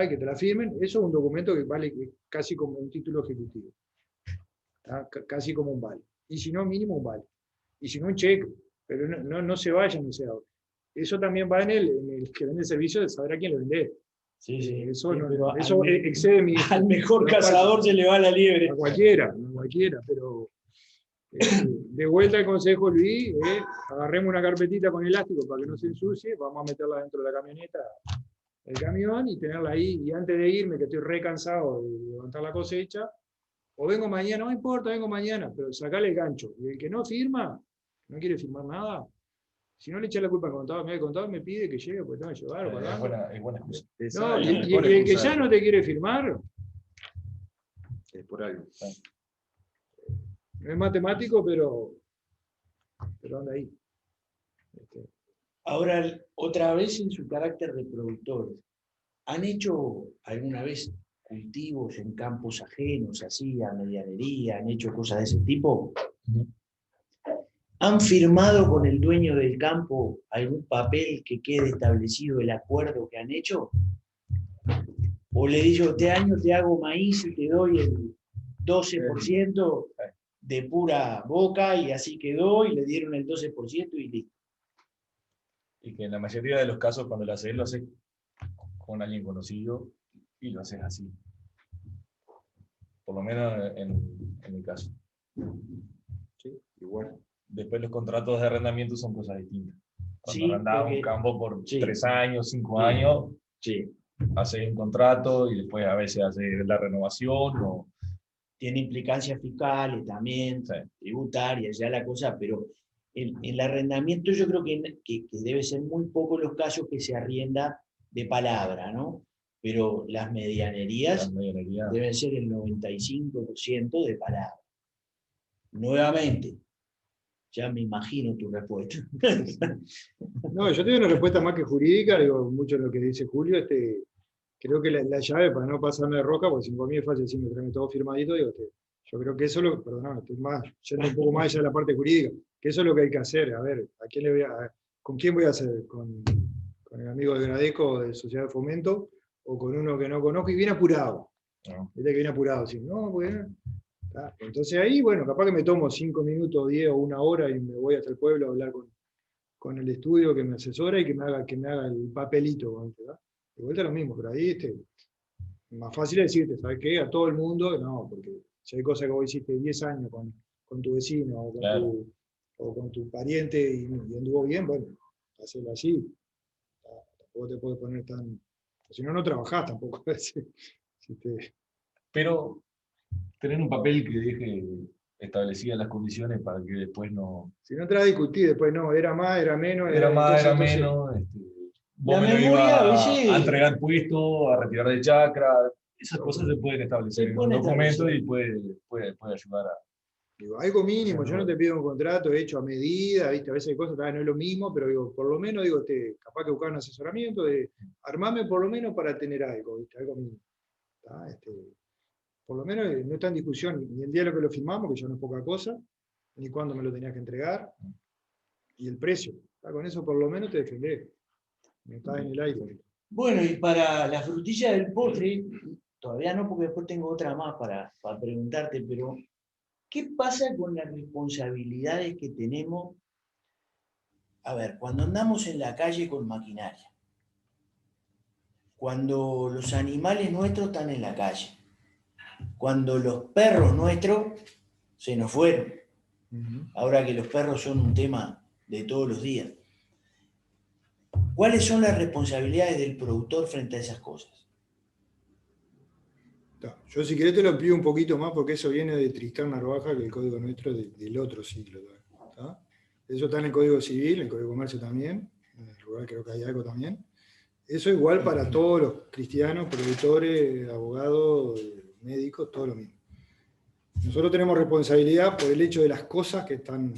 que te la firmen. Eso es un documento que vale casi como un título ejecutivo, casi como un vale. Y si no, mínimo un vale. Y si no, un cheque. Pero no se vayan, no se ahorren. Eso también va en el que vende el servicio de saber a quién lo vende. Sí, sí. Eso, Sí, eso excede mi... Al mejor cazador se le va la liebre. A cualquiera, pero de vuelta al consejo, Luis, agarremos una carpetita con elástico para que no se ensucie, vamos a meterla dentro de la camioneta, el camión, y tenerla ahí, y antes de irme, que estoy re cansado de levantar la cosecha, o vengo mañana, no importa, vengo mañana, pero sacale el gancho. Y el que no firma, no quiere firmar nada, si no le echa la culpa al contador, el contador me pide que llegue, pues tengo que llevar, Es buena excusa. no, y el que ya no te quiere firmar, Es por algo. no es matemático, pero anda ahí. Ahora, otra vez en su carácter de productores, ¿han hecho alguna vez cultivos en campos ajenos, así, a medianería? ¿Han hecho cosas de ese tipo? ¿Han firmado con el dueño del campo algún papel que quede establecido el acuerdo que han hecho? ¿O le digo, este año te hago maíz y te doy el 12% de pura boca, y así quedó, y le dieron el 12% y listo? Y que en la mayoría de los casos, cuando lo haces con alguien conocido y lo haces así. Por lo menos en mi caso. Sí, igual. Después los contratos de arrendamiento son cosas distintas. Cuando Sí, arrendás porque- un campo por sí. 3 años, 5 Sí. años, Sí. haces un contrato y después a veces haces la renovación o... Tiene implicancias fiscales también, Sí. tributarias, ya la cosa, pero el arrendamiento yo creo que debe ser muy poco los casos que se arrienda de palabra, ¿no? Pero las medianerías La medianería. deben ser el 95% de palabra. Nuevamente, ya me imagino tu respuesta. No, yo te doy una respuesta más que jurídica, digo, mucho de lo que dice Julio, creo que la llave para no pasarme de roca, porque si por mí es fácil decirme, tráeme todo firmadito, digo, yo creo que eso es lo, perdóname, estoy yendo un poco más allá de la parte jurídica, que eso es lo que hay que hacer, a ver, ¿con quién voy a hacer? ¿Con el amigo de Gradeco de Sociedad de Fomento, o con uno que no conozco y viene apurado? No. Viste que viene apurado, así, no, pues, entonces ahí, bueno, capaz que me tomo 5 minutos, 10 o 1 hora y me voy hasta el pueblo a hablar con el estudio que me asesora y que me haga el papelito, ¿verdad? De vuelta lo mismo, pero ahí más fácil es decirte, ¿sabes qué? A todo el mundo, no, porque si hay cosas que vos hiciste 10 años con tu vecino o con tu pariente y anduvo bien, bueno, hacerlo así. Tampoco te puedes poner tan... Si no, no trabajás tampoco. Pero tener un papel que deje establecidas las condiciones para que después no... Si no te la discutís, después no, era más, era menos. Era más, era entonces, menos. Vos La me lo memoria, ibas sí. a entregar puesto, a retirar de chacra. Esas cosas se pueden establecer Se en un pueden documento establecer. y puede ayudar a... digo, algo mínimo, Sí, yo no no. te pido un contrato hecho a medida, ¿viste? A veces hay cosas que no es lo mismo, pero digo, por lo menos digo, capaz que buscar un asesoramiento de armame por lo menos para tener algo, ¿viste? Algo mínimo. Por lo menos no está en discusión ni el día de lo que lo firmamos, que ya no es poca cosa, ni cuándo me lo tenías que entregar, y el precio. Con eso por lo menos te defendés. Me está en el aire. Bueno, y para la frutilla del postre, todavía no, porque después tengo otra más para preguntarte, pero ¿qué pasa con las responsabilidades que tenemos? A ver, cuando andamos en la calle con maquinaria, cuando los animales nuestros están en la calle, cuando los perros nuestros se nos fueron, ahora que los perros son un tema de todos los días. ¿Cuáles son las responsabilidades del productor frente a esas cosas? Yo si querés te lo amplío un poquito más, porque eso viene de Tristán Narvaja, que el código nuestro del otro siglo. ¿Tá? Eso está en el Código Civil, en el Código de Comercio también, en el rural creo que hay algo también. Eso igual para todos los cristianos, productores, abogados, médicos, todo lo mismo. Nosotros tenemos responsabilidad por el hecho de las cosas que están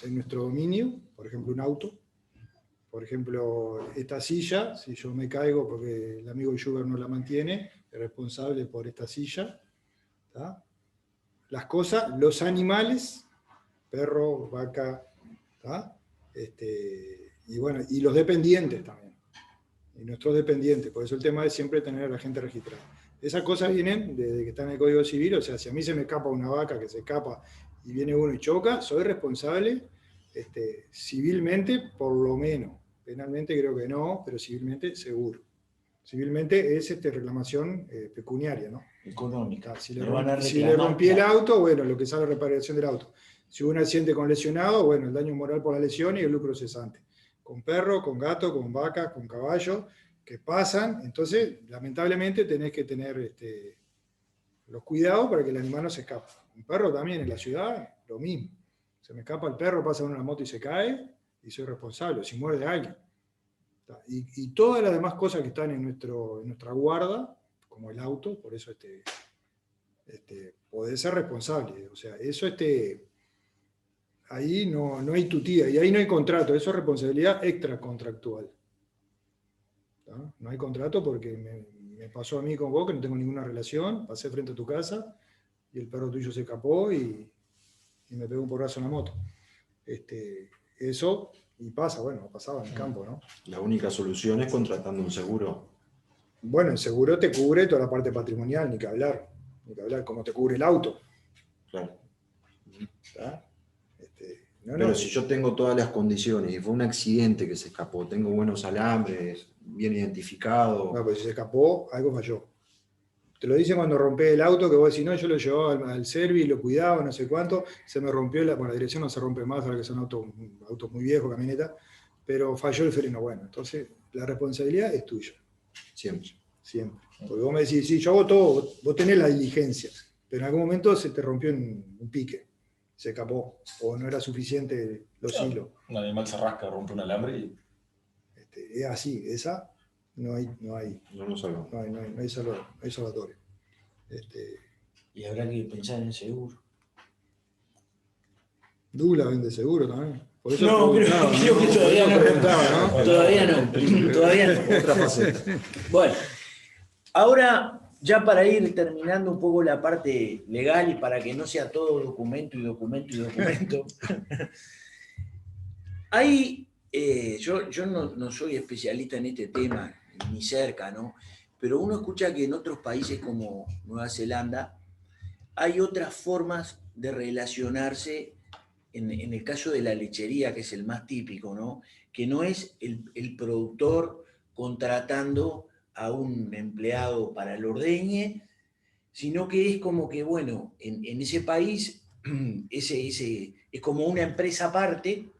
en nuestro dominio, por ejemplo un auto, por ejemplo esta silla, si yo me caigo porque el amigo Sugar no la mantiene, es responsable por esta silla. ¿Tá? Las cosas, los animales, perro, vaca, ¿tá? Y bueno, y los dependientes también. Y nuestros dependientes, por eso el tema es siempre tener a la gente registrada. Esas cosas vienen desde que está en el Código Civil, o sea, si a mí se me escapa una vaca que se escapa y viene uno y choca, soy responsable civilmente por lo menos. Penalmente creo que no, pero civilmente seguro. Civilmente es reclamación pecuniaria, ¿no? Económica. Si le rompí el auto, bueno, lo que sale reparación del auto. Si hubo un accidente con lesionado, bueno, el daño moral por la lesión y el lucro cesante. Con perro, con gato, con vaca, con caballo, que pasan, entonces lamentablemente tenés que tener los cuidados para que el animal no se escape. Un perro también en la ciudad, lo mismo. Se me escapa el perro, pasa en una moto y se cae, y soy responsable, si muerde a alguien. Y todas las demás cosas que están en nuestra guarda, como el auto, por eso podés ser responsable. O sea, eso ahí no hay tutía, y ahí no hay contrato, eso es responsabilidad extracontractual. ¿Tá? No hay contrato porque me pasó a mí con vos, que no tengo ninguna relación, pasé frente a tu casa, y el perro tuyo se escapó y me pegó un porrazo en la moto. Eso, y pasa, bueno, pasaba en el campo, ¿no? La única solución es contratando un seguro. Bueno, el seguro te cubre toda la parte patrimonial, ni que hablar, como te cubre el auto. Claro. ¿Tá? Pero si yo tengo todas las condiciones y fue un accidente que se escapó, tengo buenos alambres, bien identificado. No, pues si se escapó, algo falló. Te lo dicen cuando rompés el auto, que vos decís, no, yo lo llevaba al service, lo cuidaba, no sé cuánto, se me rompió la dirección no se rompe más, ahora que son autos muy viejos, camioneta, pero falló el freno. Bueno, entonces la responsabilidad es tuya. Siempre. Siempre. Porque vos me decís, sí, yo hago todo, vos tenés la diligencia, pero en algún momento se te rompió un pique, se escapó, o no era suficiente los hilos. Un animal se rasca, rompe un alambre y... Es así, esa no hay salvatorio. Y habrá que pensar en el seguro. Douglas vende seguro también. Por eso No, creo que todavía no. Todavía no. Otra faceta. Bueno, ahora ya para ir terminando un poco la parte legal y para que no sea todo documento y documento y documento. Hay, yo no soy especialista en este tema, ni cerca, ¿no? Pero uno escucha que en otros países como Nueva Zelanda hay otras formas de relacionarse en el caso de la lechería, que es el más típico, ¿no? Que no es el productor contratando a un empleado para el ordeñe, sino que es como que, bueno, en ese país es como una empresa aparte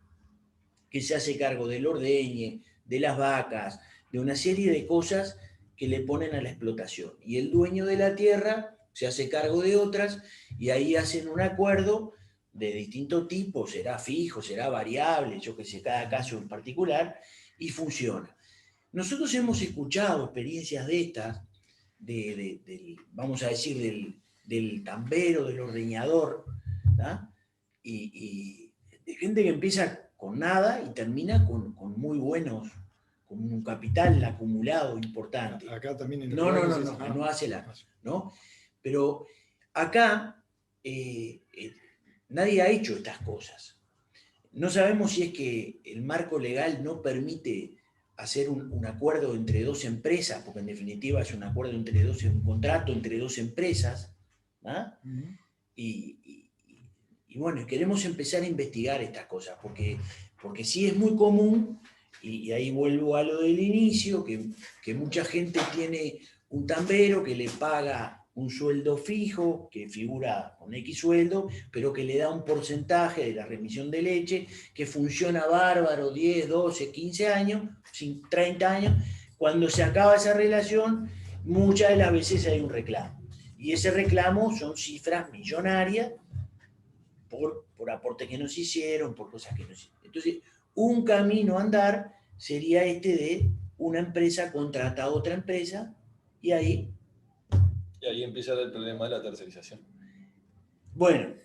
que se hace cargo del ordeñe, de las vacas, de una serie de cosas que le ponen a la explotación. Y el dueño de la tierra se hace cargo de otras y ahí hacen un acuerdo de distinto tipo, será fijo, será variable, yo que sé, cada caso en particular, y funciona. Nosotros hemos escuchado experiencias de estas, vamos a decir, del tambero, del ordeñador, ¿tá? Y de gente que empieza con nada y termina con muy buenos con un capital acumulado importante. Acá también en No, Uruguay no, se no, hace- no, no hace la, ¿no? Pero acá nadie ha hecho estas cosas. No sabemos si es que el marco legal no permite hacer un acuerdo entre dos empresas, porque en definitiva es un acuerdo entre dos, un contrato entre dos empresas, ¿ah? Ujú. Y bueno, queremos empezar a investigar estas cosas, porque sí es muy común, y ahí vuelvo a lo del inicio, que mucha gente tiene un tambero que le paga un sueldo fijo, que figura con X sueldo, pero que le da un porcentaje de la remisión de leche, que funciona bárbaro 10, 12, 15 años, 30 años. Cuando se acaba esa relación, muchas de las veces hay un reclamo. Y ese reclamo son cifras millonarias por aportes que nos hicieron, por cosas que nos hicieron. Entonces, un camino a andar sería este de una empresa contrata a otra empresa y ahí, Y ahí empieza el problema de la tercerización. bueno,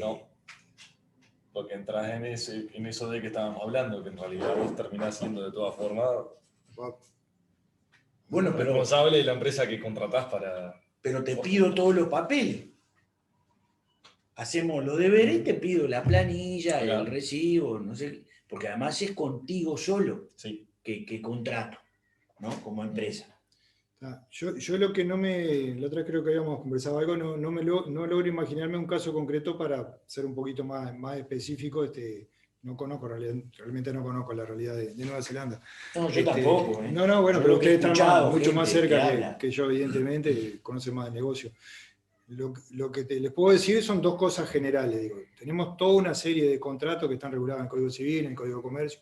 No, porque entras en eso de que estábamos hablando, que en realidad vos terminás siendo de todas formas bueno, responsable de la empresa que contratás para... pero te pido todos los papeles. Hacemos los deberes y te pido la planilla, Claro. el recibo, no sé, porque además es contigo solo Sí. que contrato, ¿no? Como empresa. Yo lo que no me, la otra vez creo que habíamos conversado algo, no logro imaginarme un caso concreto para ser un poquito más específico. No conozco, realmente no conozco la realidad de Nueva Zelanda. No, yo tampoco. ¿eh? No, bueno, Yo pero lo que he ustedes están escuchado, mucho más gente cerca que habla. que yo, evidentemente, conocen más del negocio. Lo que les puedo decir son dos cosas generales. Digo. Tenemos toda una serie de contratos que están regulados en el Código Civil, en el Código de Comercio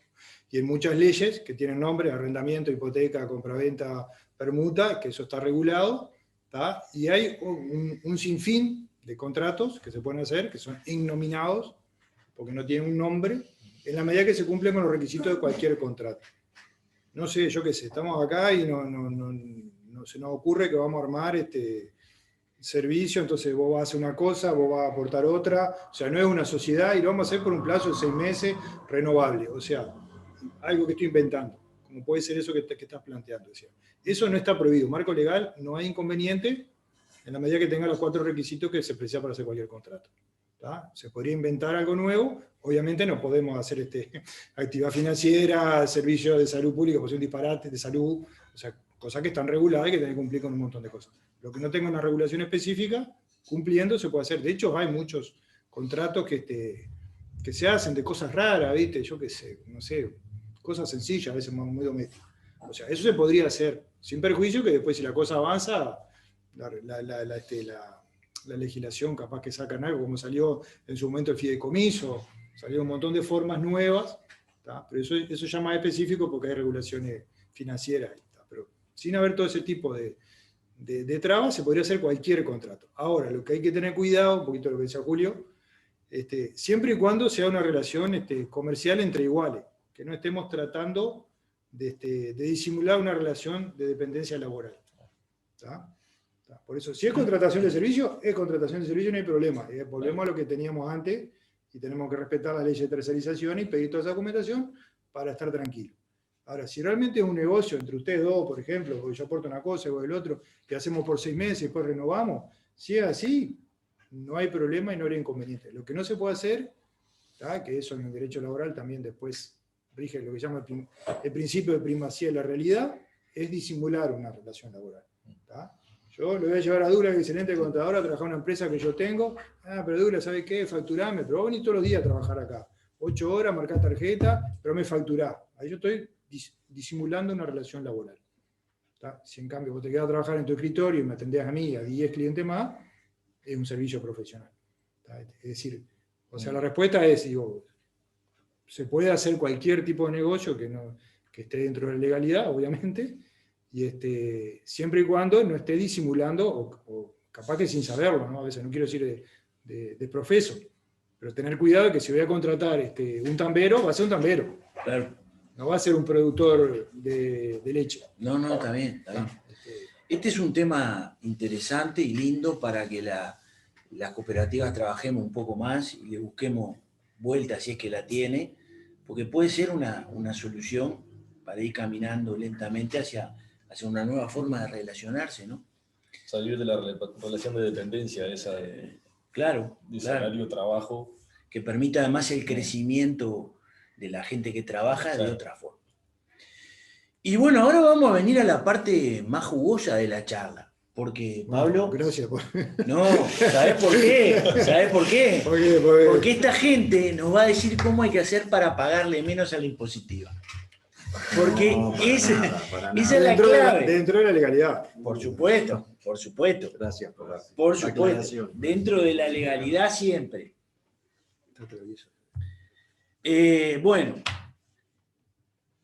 y en muchas leyes que tienen nombre: arrendamiento, hipoteca, compraventa, permuta, que eso está regulado, ¿tá? Y hay un sinfín de contratos que se pueden hacer, que son innominados, porque no tienen un nombre, en la medida que se cumplen con los requisitos de cualquier contrato. No sé, yo qué sé, estamos acá y no se nos ocurre que vamos a armar servicio, entonces vos vas a hacer una cosa, vos vas a aportar otra, o sea, no es una sociedad y lo vamos a hacer por un plazo de 6 meses renovable, o sea, algo que estoy inventando, como puede ser eso que estás planteando. O sea, eso no está prohibido, marco legal, no hay inconveniente en la medida que tenga los 4 requisitos que se precisan para hacer cualquier contrato. ¿Tá? Se podría inventar algo nuevo, obviamente no podemos hacer actividad financiera, servicios de salud pública, pues un disparate de salud, o sea, cosas que están reguladas y que tienen que cumplir con un montón de cosas. Lo que no tenga una regulación específica, cumpliendo se puede hacer. De hecho, hay muchos contratos que se hacen de cosas raras, ¿viste? Yo qué sé, no sé, cosas sencillas, a veces muy domésticas. O sea, eso se podría hacer, sin perjuicio que después si la cosa avanza, la legislación capaz que sacan algo, como salió en su momento el fideicomiso, salió un montón de formas nuevas, ¿tá? Pero eso ya más específico porque hay regulaciones financieras, ¿tá? Pero sin haber todo ese tipo de trabas, se podría hacer cualquier contrato. Ahora, lo que hay que tener cuidado, un poquito lo que decía Julio, siempre y cuando sea una relación comercial entre iguales, que no estemos tratando de disimular una relación de dependencia laboral. ¿Tá? Por eso, si es contratación de servicio, es contratación de servicio, no hay problema. Volvemos a lo que teníamos antes y tenemos que respetar la ley de tercerización y pedir toda esa documentación para estar tranquilos. Ahora, si realmente es un negocio entre ustedes dos, por ejemplo, porque yo aporto una cosa y vos el otro, que hacemos por 6 meses y después renovamos, si es así, no hay problema y no hay inconveniente. Lo que no se puede hacer, ¿tá? Que eso en el derecho laboral también después rige lo que se llama el principio de primacía de la realidad, es disimular una relación laboral. ¿Tá? Yo le voy a llevar a Douglas, excelente contador, a trabajar en una empresa que yo tengo. Pero Douglas, ¿sabe qué? Facturame, pero vos venís todos los días a trabajar acá. 8 horas, marcás tarjeta, pero me facturás. Ahí yo estoy disimulando una relación laboral. ¿Tá? Si en cambio vos te quedás a trabajar en tu escritorio y me atendés a mí y a 10 clientes más, es un servicio profesional. ¿Tá? Es decir, o sea, la respuesta es, digo, se puede hacer cualquier tipo de negocio que esté dentro de la legalidad, obviamente, y siempre y cuando no esté disimulando, o capaz que sin saberlo, ¿no? A veces no quiero decir de profeso, pero tener cuidado de que si voy a contratar un tambero, va a ser un tambero. Claro. No va a ser un productor de leche. No, está bien, está bien. Este es un tema interesante y lindo para que las cooperativas trabajemos un poco más y le busquemos vuelta si es que la tiene, porque puede ser una solución para ir caminando lentamente hacia una nueva forma de relacionarse, ¿no? Salir de la relación de dependencia, esa Claro, de claro. salario, trabajo. Que permita además el crecimiento de la gente que trabaja de otra forma. Y bueno, ahora vamos a venir a la parte más jugosa de la charla. Porque, Pablo... Gracias. No, ¿sabés por qué? ¿Sabés por qué? Porque esta gente nos va a decir cómo hay que hacer para pagarle menos a la impositiva. Porque No, para nada. esa es la clave. Dentro de la legalidad. Por supuesto, por supuesto. Gracias por la Por aclaración. supuesto. Dentro de la legalidad siempre. Bueno,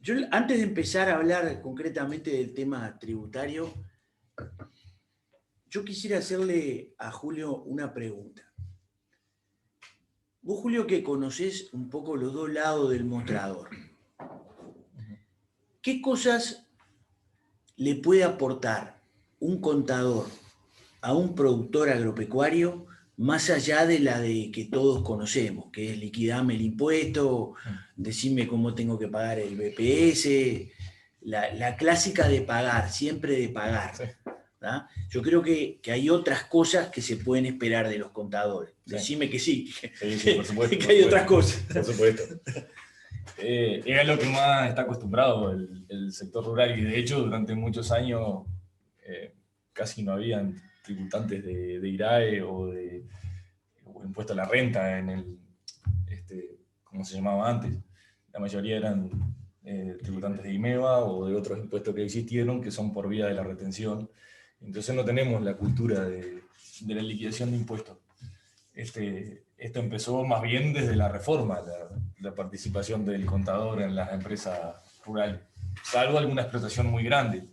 yo antes de empezar a hablar concretamente del tema tributario, yo quisiera hacerle a Julio una pregunta. Vos, Julio, que conocés un poco los dos lados del mostrador, ¿qué cosas le puede aportar un contador a un productor agropecuario más allá de la de que todos conocemos, que es liquidame el impuesto, decime cómo tengo que pagar el BPS, la clásica de pagar, siempre de pagar? Sí. ¿Ah? Yo creo que hay otras cosas que se pueden esperar de los contadores. Sí. Decime que sí, sí, por supuesto, que hay otras cosas. Por supuesto. Es lo que más está acostumbrado el sector rural, y de hecho durante muchos años casi no habían tributantes de IRAE o impuesto a la renta en el, como se llamaba antes. La mayoría eran tributantes de IMEVA o de otros impuestos que existieron, que son por vía de la retención. Entonces no tenemos la cultura de la liquidación de impuestos. Esto empezó más bien desde la reforma, la participación del contador en las empresas rurales, salvo alguna explotación muy grande.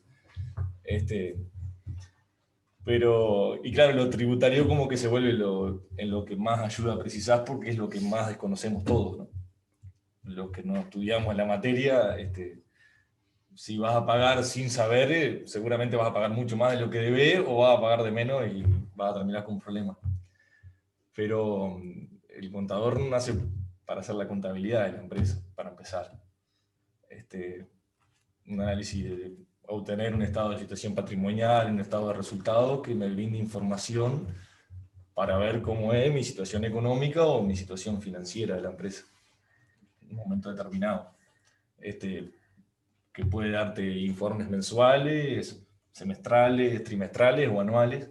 Y claro, lo tributario como que se vuelve en lo que más ayuda a precisar, porque es lo que más desconocemos todos, ¿no? Los que no estudiamos la materia, si vas a pagar sin saber, seguramente vas a pagar mucho más de lo que debes, o vas a pagar de menos y vas a terminar con un problema. Pero el contador nace para hacer la contabilidad de la empresa, para empezar. Un análisis de obtener un estado de situación patrimonial, un estado de resultados que me brinde información para ver cómo es mi situación económica o mi situación financiera de la empresa en un momento determinado. Que puede darte informes mensuales, semestrales, trimestrales o anuales,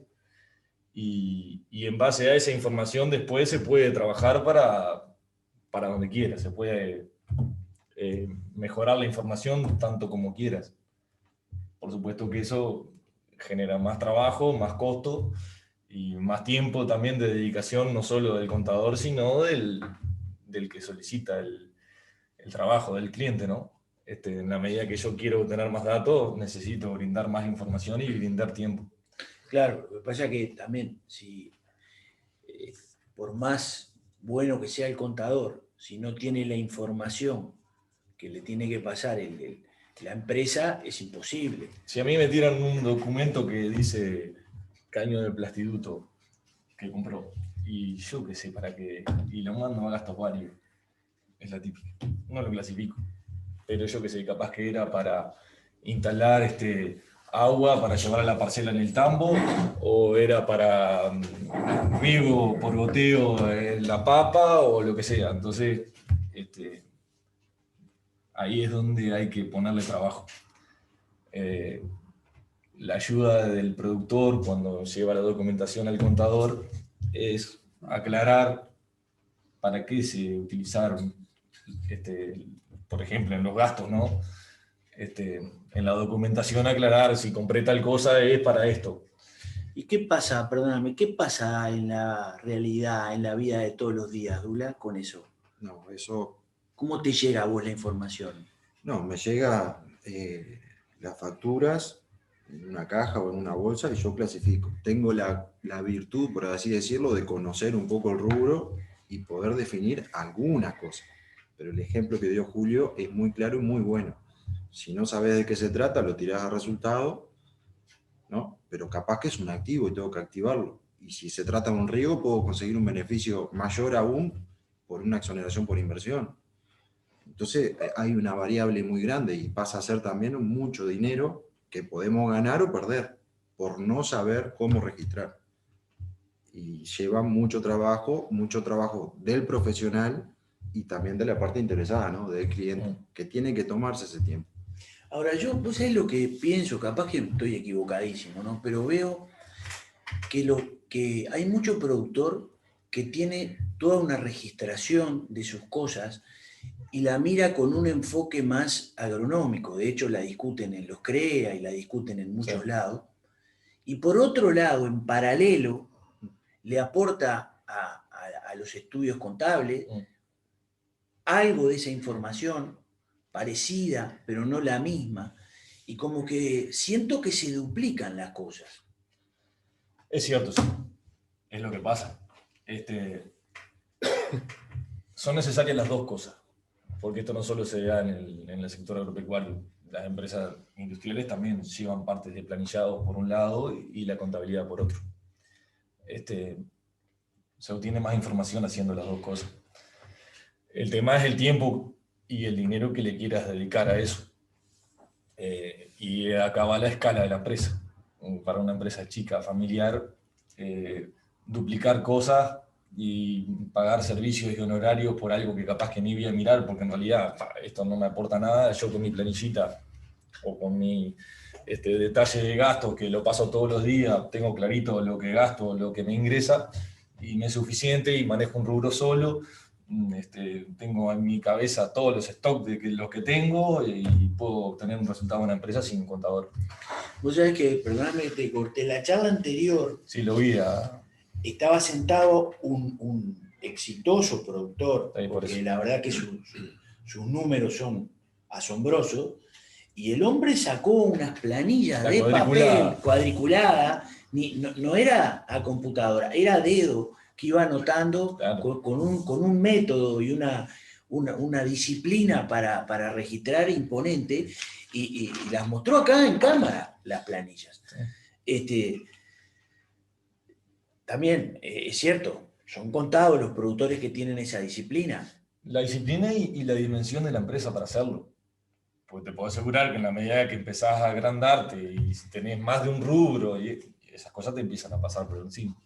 y en base a esa información después se puede trabajar para donde quieras, se puede mejorar la información tanto como quieras. Por supuesto que eso genera más trabajo, más costo y más tiempo también de dedicación, no solo del contador, sino del que solicita el trabajo, del cliente, ¿no? En la medida que yo quiero obtener más datos, necesito brindar más información y brindar tiempo. Claro, lo que pasa es que también, si por más bueno que sea el contador, si no tiene la información que le tiene que pasar la empresa, es imposible. Si a mí me tiran un documento que dice caño de plastiduto que compró, y yo qué sé, para qué, y lo mando a gastos varios, es la típica, no lo clasifico. Pero yo que sé, capaz que era para instalar agua para llevar a la parcela en el tambo, o era para riego por goteo en la papa, o lo que sea. Entonces, ahí es donde hay que ponerle trabajo. La ayuda del productor cuando lleva la documentación al contador es aclarar para qué se utilizaron, por ejemplo, en los gastos, ¿no? En la documentación aclarar si compré tal cosa es para esto. ¿Y qué pasa, perdóname, qué pasa en la realidad, en la vida de todos los días, Dula, con eso? No, eso... ¿Cómo te llega a vos la información? No, me llega las facturas en una caja o en una bolsa y yo clasifico. Tengo la virtud, por así decirlo, de conocer un poco el rubro y poder definir algunas cosas. Pero el ejemplo que dio Julio es muy claro y muy bueno. Si no sabes de qué se trata, lo tirás a resultado, ¿no? Pero capaz que es un activo y tengo que activarlo. Y si se trata de un riego, puedo conseguir un beneficio mayor aún por una exoneración por inversión. Entonces hay una variable muy grande y pasa a ser también mucho dinero que podemos ganar o perder por no saber cómo registrar. Y lleva mucho trabajo del profesional y también de la parte interesada, ¿no? Del cliente, que tiene que tomarse ese tiempo. Ahora, vos sabés lo que pienso, capaz que estoy equivocadísimo, ¿no? Pero veo que hay mucho productor que tiene toda una registración de sus cosas y la mira con un enfoque más agronómico. De hecho, la discuten en los CREA y la discuten en muchos lados. Y por otro lado, en paralelo, le aporta a los estudios contables algo de esa información parecida, pero no la misma. Y como que siento que se duplican las cosas. Es cierto, sí. Es lo que pasa. Son necesarias las dos cosas, porque esto no solo se da en el sector agropecuario. Las empresas industriales también llevan partes de planillado por un lado y la contabilidad por otro. Se obtiene más información haciendo las dos cosas. El tema es el tiempo y el dinero que le quieras dedicar a eso. Y acá va la escala de la empresa. Para una empresa chica, familiar, duplicar cosas y pagar servicios y honorarios por algo que capaz que ni voy a mirar, porque en realidad esto no me aporta nada, yo con mi planillita o con mi detalle de gastos, que lo paso todos los días, tengo clarito lo que gasto, lo que me ingresa, y me es suficiente y manejo un rubro solo. Tengo en mi cabeza todos los stocks de los que tengo y puedo obtener un resultado en una empresa sin contador. Vos sabés que, perdóname que te corté, la charla anterior Sí, lo vi a... estaba sentado un exitoso productor, porque la verdad que sus números son asombrosos, y el hombre sacó unas planillas de papel cuadriculada, no era a computadora, era a dedo, que iba anotando claro, con un método y una disciplina para registrar imponente, y las mostró acá en cámara, las planillas. También es cierto, son contados los productores que tienen esa disciplina. La disciplina y la dimensión de la empresa para hacerlo. Porque te puedo asegurar que en la medida que empezás a agrandarte y si tenés más de un rubro, y esas cosas te empiezan a pasar por encima.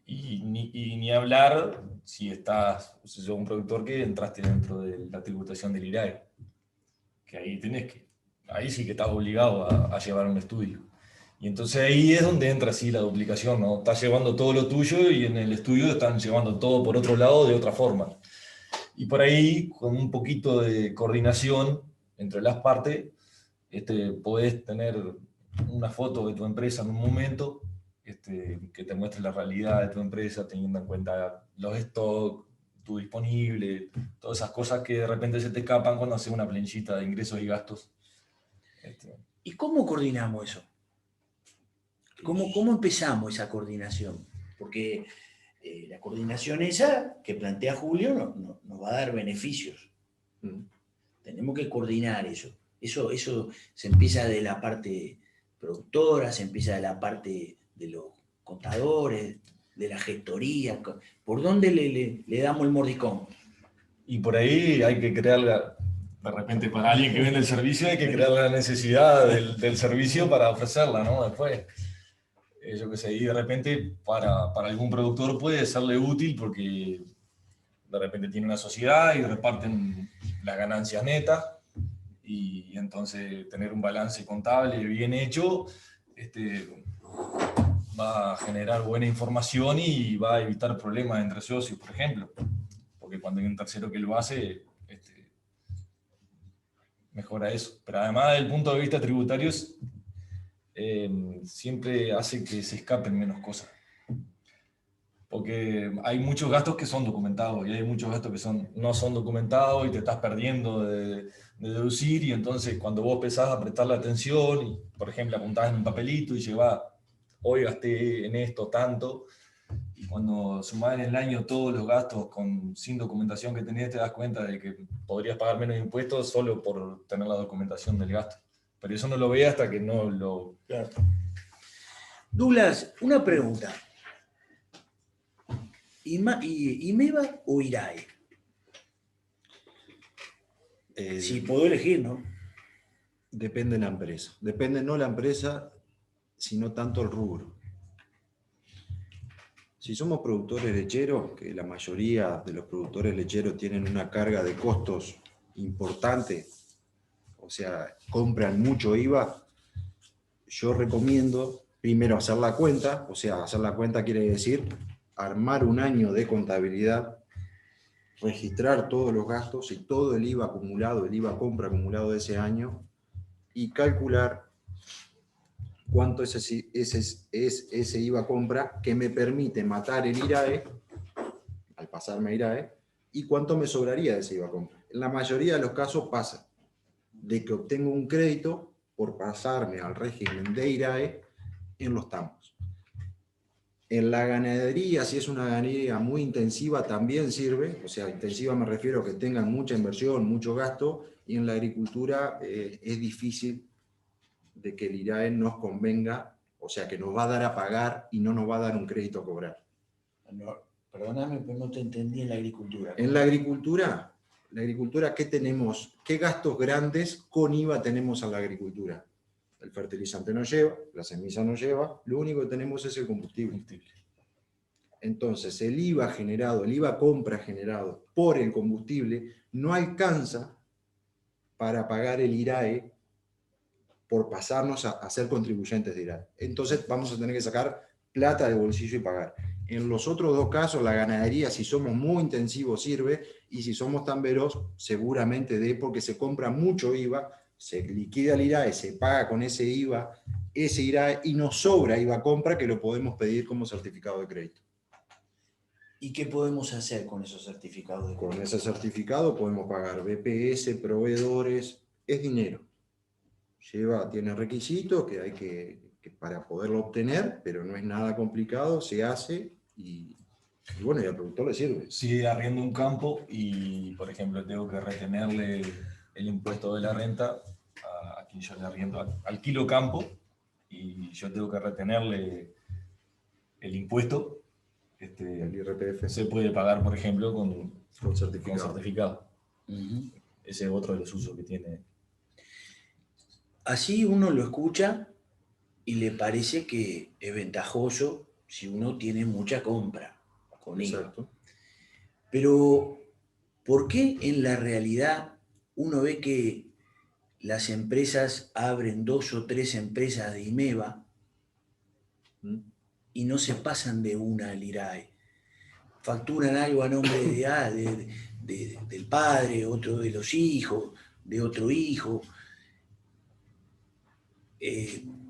Y ni hablar si sos un productor que entraste dentro de la tributación del IRAE. Que ahí sí que estás obligado a llevar un estudio. Y entonces ahí es donde entra así la duplicación, ¿no? Estás llevando todo lo tuyo y en el estudio están llevando todo por otro lado de otra forma. Y por ahí, con un poquito de coordinación entre las partes, podés tener una foto de tu empresa en un momento que te muestre la realidad de tu empresa, teniendo en cuenta los stocks, tu disponible, todas esas cosas que de repente se te escapan cuando haces una planillita de ingresos y gastos. ¿Y cómo coordinamos eso? ¿Cómo empezamos esa coordinación? Porque la coordinación esa que plantea Julio nos va a dar beneficios. Tenemos que coordinar eso. Eso se empieza de la parte productora, se empieza de la parte de los contadores, de la gestoría. ¿Por dónde le damos el mordicón? Y por ahí hay que crear, de repente para alguien que vende el servicio, hay que crear la necesidad del servicio para ofrecerla, ¿no? Después, yo qué sé, y de repente para algún productor puede serle útil porque de repente tiene una sociedad y reparten las ganancias netas, y entonces tener un balance contable bien hecho va a generar buena información y va a evitar problemas entre socios, por ejemplo. Porque cuando hay un tercero que lo hace, mejora eso. Pero además, desde el punto de vista tributario, siempre hace que se escapen menos cosas. Porque hay muchos gastos que son documentados y hay muchos gastos que no son documentados y te estás perdiendo de deducir, y entonces cuando vos empezás a prestarle atención y, por ejemplo, apuntás en un papelito y llevás, hoy gasté en esto tanto, y cuando sumás en el año todos los gastos sin documentación que tenés, te das cuenta de que podrías pagar menos impuestos solo por tener la documentación del gasto. Pero eso no lo ve hasta que no lo... Claro. Douglas, una pregunta. ¿IMEVA o IRAE? Si puedo elegir, ¿no? Depende de la empresa. Depende no la empresa, sino tanto el rubro. Si somos productores lecheros, que la mayoría de los productores lecheros tienen una carga de costos importante, o sea, compran mucho IVA, yo recomiendo primero hacer la cuenta, o sea, hacer la cuenta quiere decir armar un año de contabilidad, registrar todos los gastos y todo el IVA acumulado, el IVA compra acumulado de ese año, y calcular cuánto es ese IVA compra que me permite matar el IRAE, al pasarme a IRAE, y cuánto me sobraría de ese IVA compra. En la mayoría de los casos pasa de que obtengo un crédito por pasarme al régimen de IRAE en los tampos. En la ganadería, si es una ganadería muy intensiva, también sirve, o sea, intensiva me refiero a que tengan mucha inversión, mucho gasto, y en la agricultura es difícil de que el IRAE nos convenga, o sea, que nos va a dar a pagar y no nos va a dar un crédito a cobrar. No, perdóname, pero no te entendí en la agricultura. En la agricultura, ¿qué tenemos? ¿Qué gastos grandes con IVA tenemos en la agricultura? El fertilizante no lleva, la semilla no lleva, lo único que tenemos es el combustible. Entonces, el IVA generado, el IVA compra generado por el combustible, no alcanza para pagar el IRAE por pasarnos a ser contribuyentes de IRAE. Entonces, vamos a tener que sacar plata de bolsillo y pagar. En los otros dos casos, la ganadería, si somos muy intensivos, sirve, y si somos tamberos, seguramente porque se compra mucho IVA, se liquida el IRAE, se paga con ese IVA, ese IRAE, y nos sobra IVA compra que lo podemos pedir como certificado de crédito. ¿Y qué podemos hacer con esos certificados de crédito? Con ese certificado podemos pagar BPS, proveedores, es dinero. Tiene requisitos que hay que para poderlo obtener, pero no es nada complicado, se hace y bueno, y al productor le sirve. Si arriendo un campo y, por ejemplo, tengo que retenerle el impuesto de la renta a quien yo le arriendo, alquilo campo y yo tengo que retenerle el impuesto, El IRPF. se puede pagar, por ejemplo, con certificado. certificado. Ese es otro de los usos que tiene. Así uno lo escucha y le parece que es ventajoso si uno tiene mucha compra con IVA. Exacto. Pero, ¿por qué en la realidad uno ve que las empresas abren 2 o 3 empresas de IMEVA y no se pasan de una al IRAE? Facturan algo a nombre del padre, otro de los hijos, de otro hijo.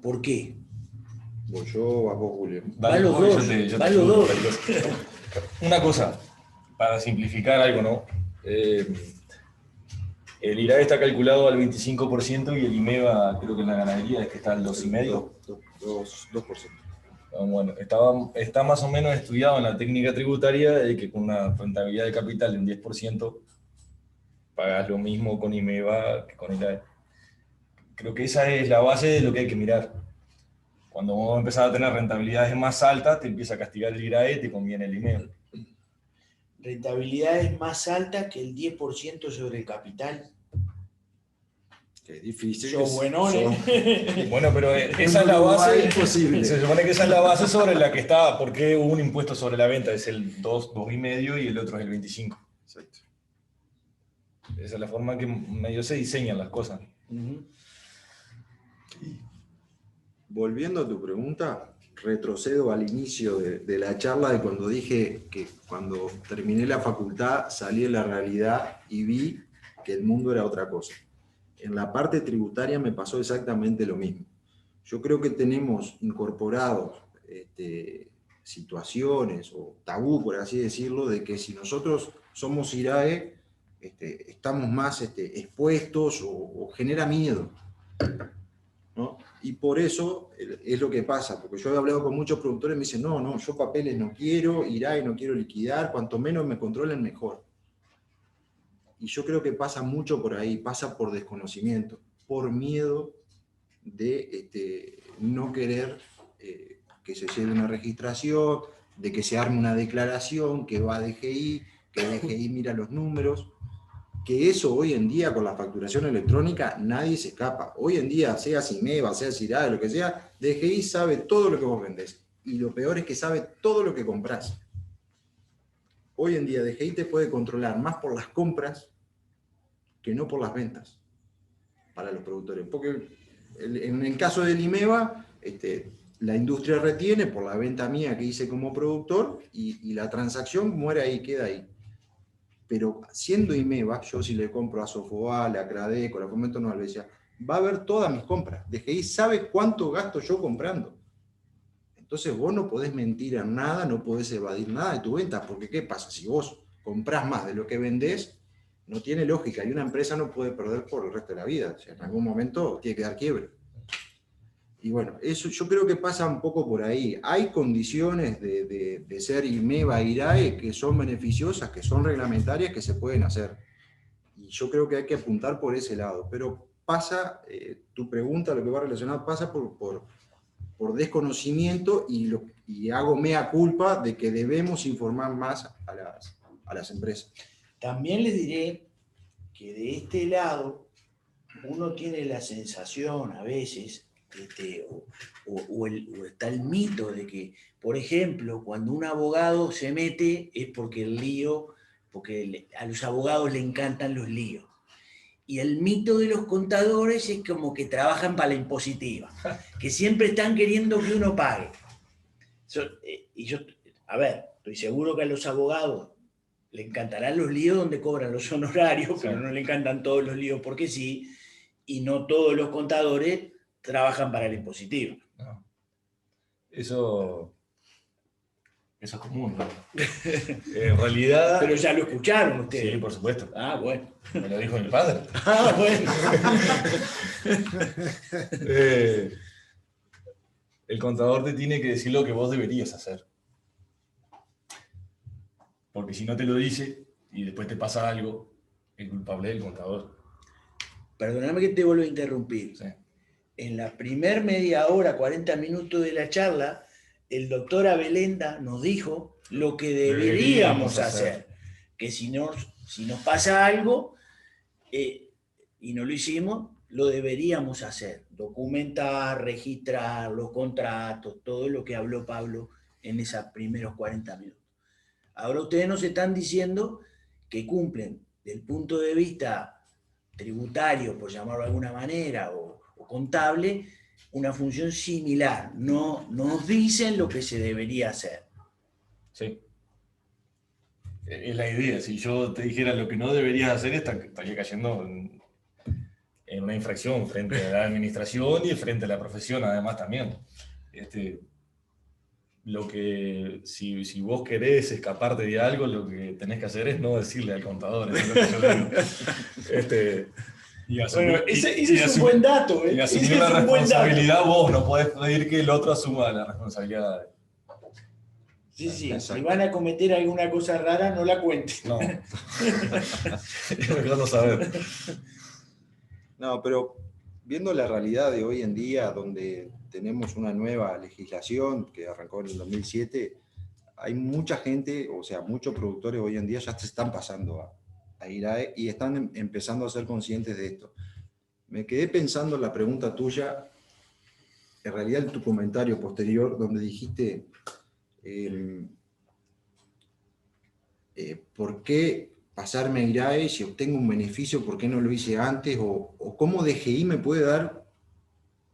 ¿Por qué? Voy yo a vos, Julio. Van los dos, van los dos. Una cosa, para simplificar algo, ¿no? El IRAE está calculado al 25% y el IMEVA, creo que en la ganadería es que está al 2,5%. 2%. Bueno, está más o menos estudiado en la técnica tributaria de que con una rentabilidad de capital de un 10% pagas lo mismo con IMEVA que con IRAE. Creo que esa es la base de lo que hay que mirar. Cuando vos empezás a tener rentabilidades más altas, te empieza a castigar el IRAE, te conviene el IMEVA. Rentabilidades más altas que el 10% sobre el capital. Qué difícil. Bueno, pero esa es la base. Imposible. Se supone que esa es la base sobre la que está, porque un impuesto sobre la venta es el 2,5 y el otro es el 25. Exacto. Esa es la forma en que medio se diseñan las cosas. Volviendo a tu pregunta, retrocedo al inicio de la charla de cuando dije que cuando terminé la facultad salí de la realidad y vi que el mundo era otra cosa. En la parte tributaria me pasó exactamente lo mismo. Yo creo que tenemos incorporados situaciones o tabú, por así decirlo, de que si nosotros somos IRAE, estamos más expuestos o genera miedo, ¿no? Y por eso es lo que pasa, porque yo he hablado con muchos productores y me dicen, no, yo papeles no quiero, IRAE no quiero liquidar, cuanto menos me controlen mejor. Y yo creo que pasa mucho por ahí, pasa por desconocimiento, por miedo de no querer que se lleve una registración, de que se arme una declaración, que va a DGI, que DGI mira los números. que eso hoy en día con la facturación electrónica nadie se escapa. Hoy en día, sea Simeva, sea Sirae, lo que sea, DGI sabe todo lo que vos vendés. Y lo peor es que sabe todo lo que comprás. Hoy en día DGI te puede controlar más por las compras que no por las ventas para los productores. Porque en el caso del IMEVA, la industria retiene por la venta mía que hice como productor y la transacción muere ahí, queda ahí. Pero siendo IMEVA, yo si le compro a Sofoval, a Cradeco, a Fomento Nueva Helvecia, va a ver todas mis compras. DGI sabe cuánto gasto yo comprando. Entonces vos no podés mentir en nada, no podés evadir nada de tu venta, porque ¿qué pasa? Si vos comprás más de lo que vendés, no tiene lógica, y una empresa no puede perder por el resto de la vida. O sea, en algún momento tiene que dar quiebre. Y bueno, eso yo creo que pasa un poco por ahí. Hay condiciones de ser IMEVA, IRAE, que son beneficiosas, que son reglamentarias, que se pueden hacer. Y yo creo que hay que apuntar por ese lado. Pero pasa, tu pregunta, lo que va relacionado, pasa por desconocimiento y hago mea culpa de que debemos informar más a las empresas. También les diré que de este lado uno tiene la sensación a veces, o está el mito de que, por ejemplo, cuando un abogado se mete es porque el lío, porque a los abogados le encantan los líos. Y el mito de los contadores es como que trabajan para la impositiva, que siempre están queriendo que uno pague. Y yo, a ver, estoy seguro que a los abogados le encantarán los líos donde cobran los honorarios, pero no le encantan todos los líos porque sí, y no todos los contadores trabajan para la impositiva. No. Eso es común, ¿no? En realidad... Pero ya lo escucharon ustedes. Sí, por supuesto. Ah, bueno. Me lo dijo mi padre. Ah, bueno. El contador te tiene que decir lo que vos deberías hacer. Porque si no te lo dice y después te pasa algo, el culpable es el contador. Perdóname que te vuelvo a interrumpir. Sí. En la primer media hora, 40 minutos de la charla, el doctor Abelenda nos dijo lo que deberíamos hacer. Que si nos pasa algo y no lo hicimos, lo deberíamos hacer. Documentar, registrar los contratos, todo lo que habló Pablo en esos primeros 40 minutos. Ahora ustedes nos están diciendo que cumplen, desde el punto de vista tributario, por llamarlo de alguna manera, o contable, una función similar. No nos dicen lo que se debería hacer. Sí. Es la idea. Si yo te dijera lo que no deberías hacer, estaría cayendo en una infracción frente a la administración y frente a la profesión, además también. Si vos querés escaparte de algo, lo que tenés que hacer es no decirle al contador. Eso es lo que yo le digo. Y asumir, bueno, ese es un buen dato. Y asumir la responsabilidad vos, no podés pedir que el otro asuma la responsabilidad. Sí. Si van a cometer alguna cosa rara, no la cuenten. No. Es mejor no saber. No, pero viendo la realidad de hoy en día, donde tenemos una nueva legislación que arrancó en el 2007, hay mucha gente, o sea, muchos productores hoy en día ya se están pasando a IRAE y están empezando a ser conscientes de esto. Me quedé pensando en la pregunta tuya, en realidad en tu comentario posterior, donde dijiste ¿por qué pasarme a IRAE si obtengo un beneficio? ¿Por qué no lo hice antes? O cómo DGI me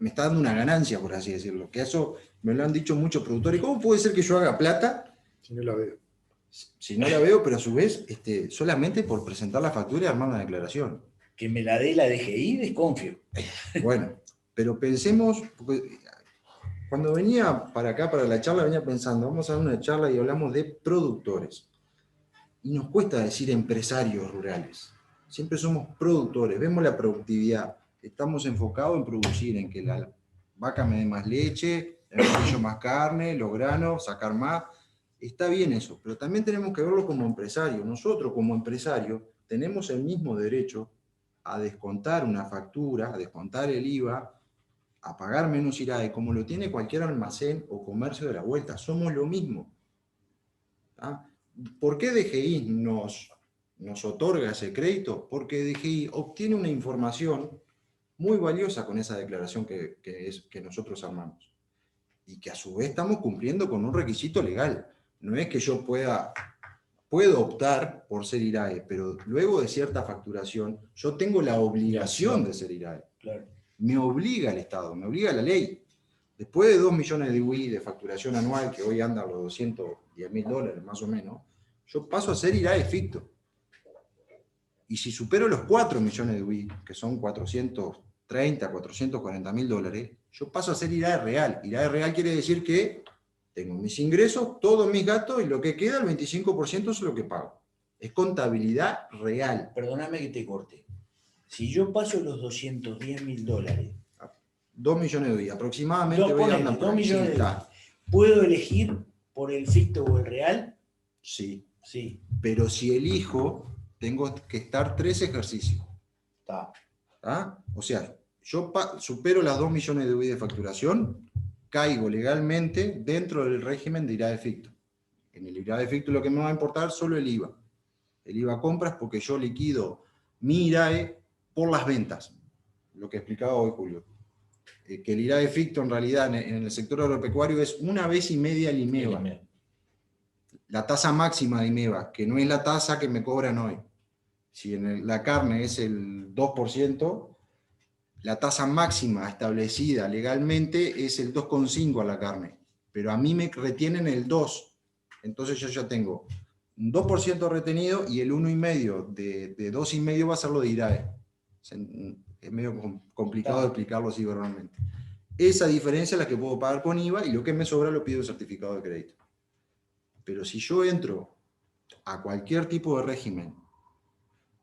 está dando una ganancia, por así decirlo. Que eso me lo han dicho muchos productores. ¿Cómo puede ser que yo haga plata Si no la veo. si no la veo, pero a su vez solamente por presentar la factura y armar una declaración? Que me la dé la DGI, desconfío. Bueno, pero pensemos, porque cuando venía para acá, para la charla, venía pensando, vamos a dar una charla y hablamos de productores. Y nos cuesta decir empresarios rurales. Siempre somos productores, vemos la productividad. Estamos enfocados en producir, en que la vaca me dé más leche, el pollo más carne, los granos, sacar más. Está bien eso, pero también tenemos que verlo como empresario. Nosotros como empresarios tenemos el mismo derecho a descontar una factura, a descontar el IVA, a pagar menos IRAE, como lo tiene cualquier almacén o comercio de la vuelta. Somos lo mismo. ¿Ah? ¿Por qué DGI nos nos otorga ese crédito porque DGI obtiene una información muy valiosa con esa declaración que nosotros armamos. Y que a su vez estamos cumpliendo con un requisito legal. No es que yo puedo optar por ser IRAE, pero luego de cierta facturación, yo tengo la obligación de ser IRAE. Claro. Me obliga el Estado, me obliga la ley. Después de 2 millones de UI de facturación anual, que hoy anda a los $210.000 más o menos, yo paso a ser IRAE ficto. Y si supero los 4 millones de UI, que son $430.000, $440.000, yo paso a ser IRAE real. IRAE real quiere decir que tengo mis ingresos, todos mis gastos, y lo que queda, el 25% es lo que pago. Es contabilidad real. Perdóname que te corte. Si yo paso los $210.000, 2 millones de UI, aproximadamente. yo hoy ponele, andan por 2 ahí. millones Sí, de está. ¿puedo elegir por el ficto o el real? Sí. Sí, Pero si elijo, tengo que estar 3 ejercicios. está. ¿Tá? O sea, yo supero las 2 millones de UI de facturación, caigo legalmente dentro del régimen de IRAE ficto. En el IRAE ficto lo que me va a importar solo el IVA. El IVA compras porque yo liquido mi IRAE por las ventas. Lo que explicaba hoy Julio. Que el IRAE ficto en realidad en el sector agropecuario es 1,5 veces el IMEVA. La tasa máxima de IMEVA, que no es la tasa que me cobran hoy. Si en la carne es el 2%, la tasa máxima establecida legalmente es el 2,5 a la carne, pero a mí me retienen el 2%. Entonces yo ya tengo un 2% retenido y el 1,5 de 2,5 va a ser lo de IRAE. Es medio complicado de explicarlo así verbalmente. Esa diferencia es la que puedo pagar con IVA y lo que me sobra lo pido en certificado de crédito. Pero si yo entro a cualquier tipo de régimen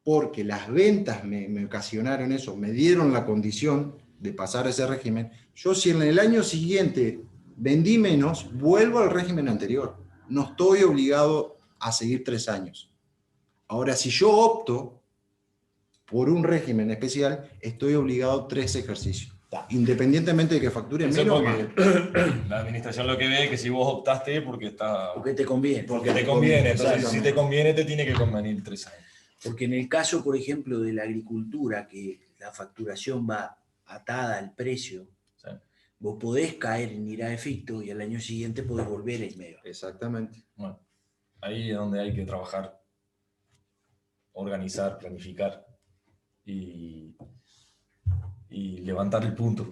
porque las ventas me ocasionaron eso, me dieron la condición de pasar ese régimen, yo si en el año siguiente vendí menos, vuelvo al régimen anterior. No estoy obligado a seguir 3 años. Ahora, si yo opto por un régimen especial, estoy obligado a 3 ejercicios. Independientemente de que facture Eso menos o más. la administración lo que ve es que si vos optaste porque te conviene. Porque te conviene. Entonces, si Exactamente. te conviene, te tiene que convenir 3 años. Porque en el caso, por ejemplo, de la agricultura, que la facturación va atada al precio, Sí. vos podés caer en IRAE ficto y al año siguiente podés volver a IMEVA. Exactamente. Bueno, ahí es donde hay que trabajar, organizar, planificar y levantar el punto.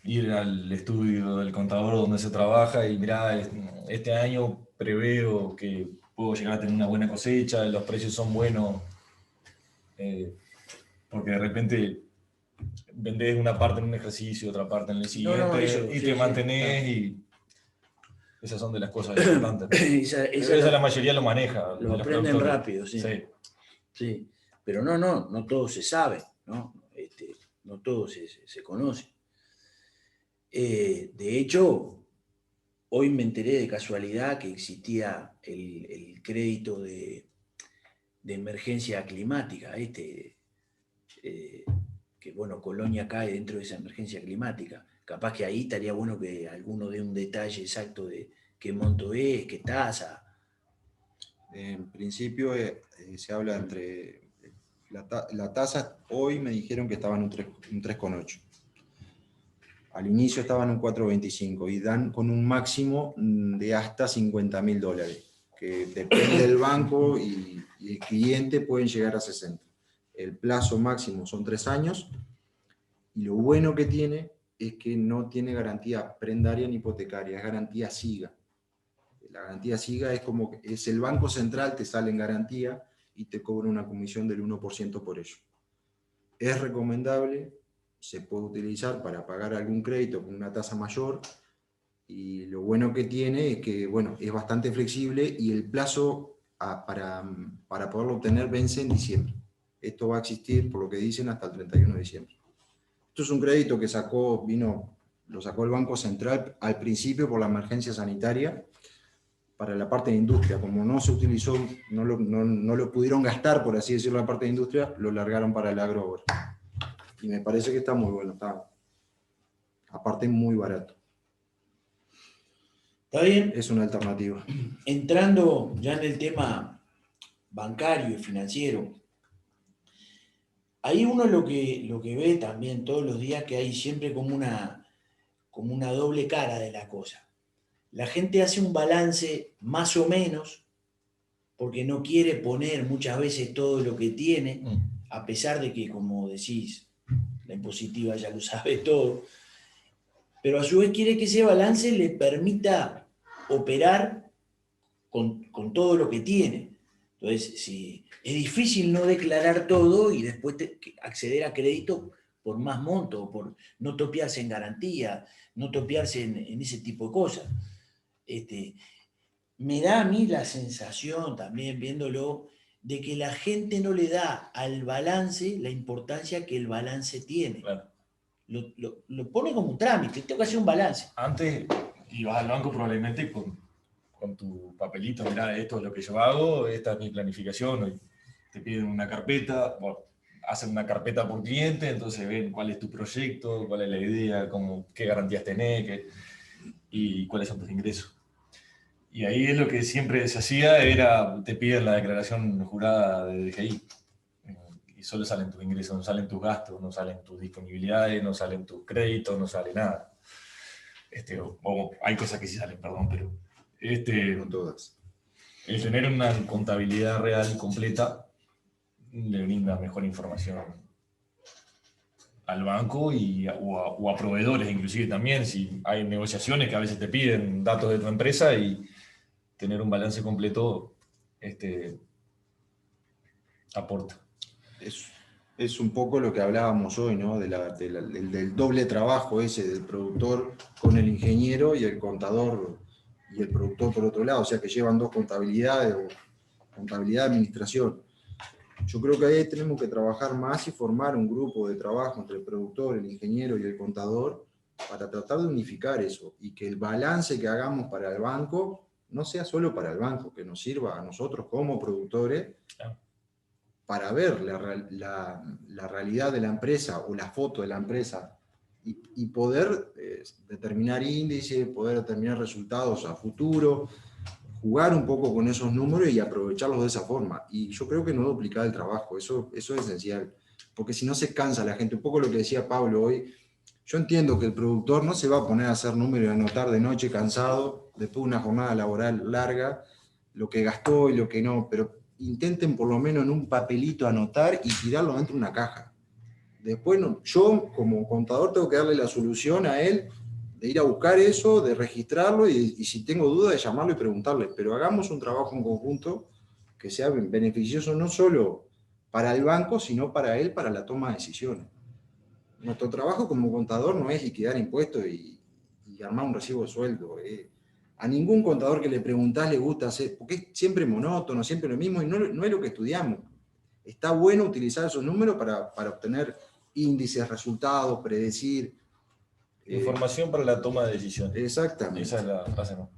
Ir al estudio del contador donde se trabaja y mirá, este año preveo que puedo llegar a tener una buena cosecha, los precios son buenos, porque de repente vendés una parte en un ejercicio, otra parte en el siguiente, eso, y sí, te sí, mantenés, y esas son de las cosas importantes. Esa Esa la mayoría lo maneja. lo los aprenden productores. rápido, sí. Sí. Sí. Pero no todo se sabe, ¿no? No todo se conoce. De hecho, hoy me enteré de casualidad que existía el crédito de emergencia climática, que bueno, Colonia cae dentro de esa emergencia climática. Capaz que ahí estaría bueno que alguno dé un detalle exacto de qué monto es, qué tasa. En principio se habla entre... La tasa hoy me dijeron que estaba en un 3,8. Al inicio estaban en un 4,25 y dan con un máximo de hasta $50.000, que depende del banco y el cliente pueden llegar a 60. El plazo máximo son 3 años y lo bueno que tiene es que no tiene garantía prendaria ni hipotecaria, es garantía SIGA. La garantía SIGA es como que es el Banco Central, te sale en garantía y te cobra una comisión del 1% por ello. Es recomendable, se puede utilizar para pagar algún crédito con una tasa mayor y lo bueno que tiene es que bueno, es bastante flexible y el plazo para poderlo obtener vence en diciembre. Esto va a existir, por lo que dicen, hasta el 31 de diciembre. Esto es un crédito que lo sacó el Banco Central al principio por la emergencia sanitaria para la parte de industria. Como no se utilizó, no lo pudieron gastar, por así decirlo, la parte de industria, lo largaron para el agro ahora. Y me parece que está muy bueno, está aparte muy barato. ¿Está bien? Es una alternativa. Entrando ya en el tema bancario y financiero, ahí uno lo que ve también todos los días, que hay siempre como una doble cara de la cosa. La gente hace un balance más o menos, porque no quiere poner muchas veces todo lo que tiene, a pesar de que, como decís, la impositiva ya lo sabe todo, pero a su vez quiere que ese balance le permita operar con todo lo que tiene. Entonces, si es difícil no declarar todo y después acceder a crédito por más monto, por no topearse en garantía, no topearse en ese tipo de cosas. Me da a mí la sensación, también viéndolo, de que la gente no le da al balance la importancia que el balance tiene. Claro. Lo pone como un trámite, tengo que hacer un balance. Antes ibas al banco probablemente con tu papelito, mirá, esto es lo que yo hago, esta es mi planificación, y te piden una carpeta, bueno, hacen una carpeta por cliente, entonces ven cuál es tu proyecto, cuál es la idea, qué garantías tenés y cuáles son tus ingresos. Y ahí es lo que siempre se hacía, te piden la declaración jurada de DGI. Y solo salen tus ingresos, no salen tus gastos, no salen tus disponibilidades, no salen tus créditos, no sale nada. Hay cosas que sí salen, perdón, pero No todas. el tener una contabilidad real y completa le brinda mejor información al banco o a proveedores, inclusive también, si hay negociaciones que a veces te piden datos de tu empresa, y tener un balance completo aporta. Es un poco lo que hablábamos hoy, ¿no? Del doble trabajo ese del productor con el ingeniero y el contador y el productor por otro lado, o sea que llevan dos contabilidades, o contabilidad de administración. Yo creo que ahí tenemos que trabajar más y formar un grupo de trabajo entre el productor, el ingeniero y el contador para tratar de unificar eso y que el balance que hagamos para el banco no sea solo para el banco, que nos sirva a nosotros como productores para ver la realidad de la empresa o la foto de la empresa y poder determinar índices, poder determinar resultados a futuro, jugar un poco con esos números y aprovecharlos de esa forma. Y yo creo que no duplicar el trabajo, eso es esencial, porque si no se cansa la gente. Un poco lo que decía Pablo hoy, yo entiendo que el productor no se va a poner a hacer números y a anotar de noche cansado, después de una jornada laboral larga, lo que gastó y lo que no, pero intenten por lo menos en un papelito anotar y tirarlo dentro de una caja. Después yo como contador tengo que darle la solución a él de ir a buscar eso, de registrarlo y si tengo duda de llamarlo y preguntarle, pero hagamos un trabajo en conjunto que sea beneficioso no solo para el banco, sino para él, para la toma de decisiones. Nuestro trabajo como contador no es liquidar impuestos y armar un recibo de sueldo. A ningún contador que le preguntás le gusta hacer, porque es siempre monótono, siempre lo mismo, y no es lo que estudiamos. Está bueno utilizar esos números para obtener índices, resultados, predecir. Información para la toma de decisiones. Exactamente. Esa es la frase, ¿no?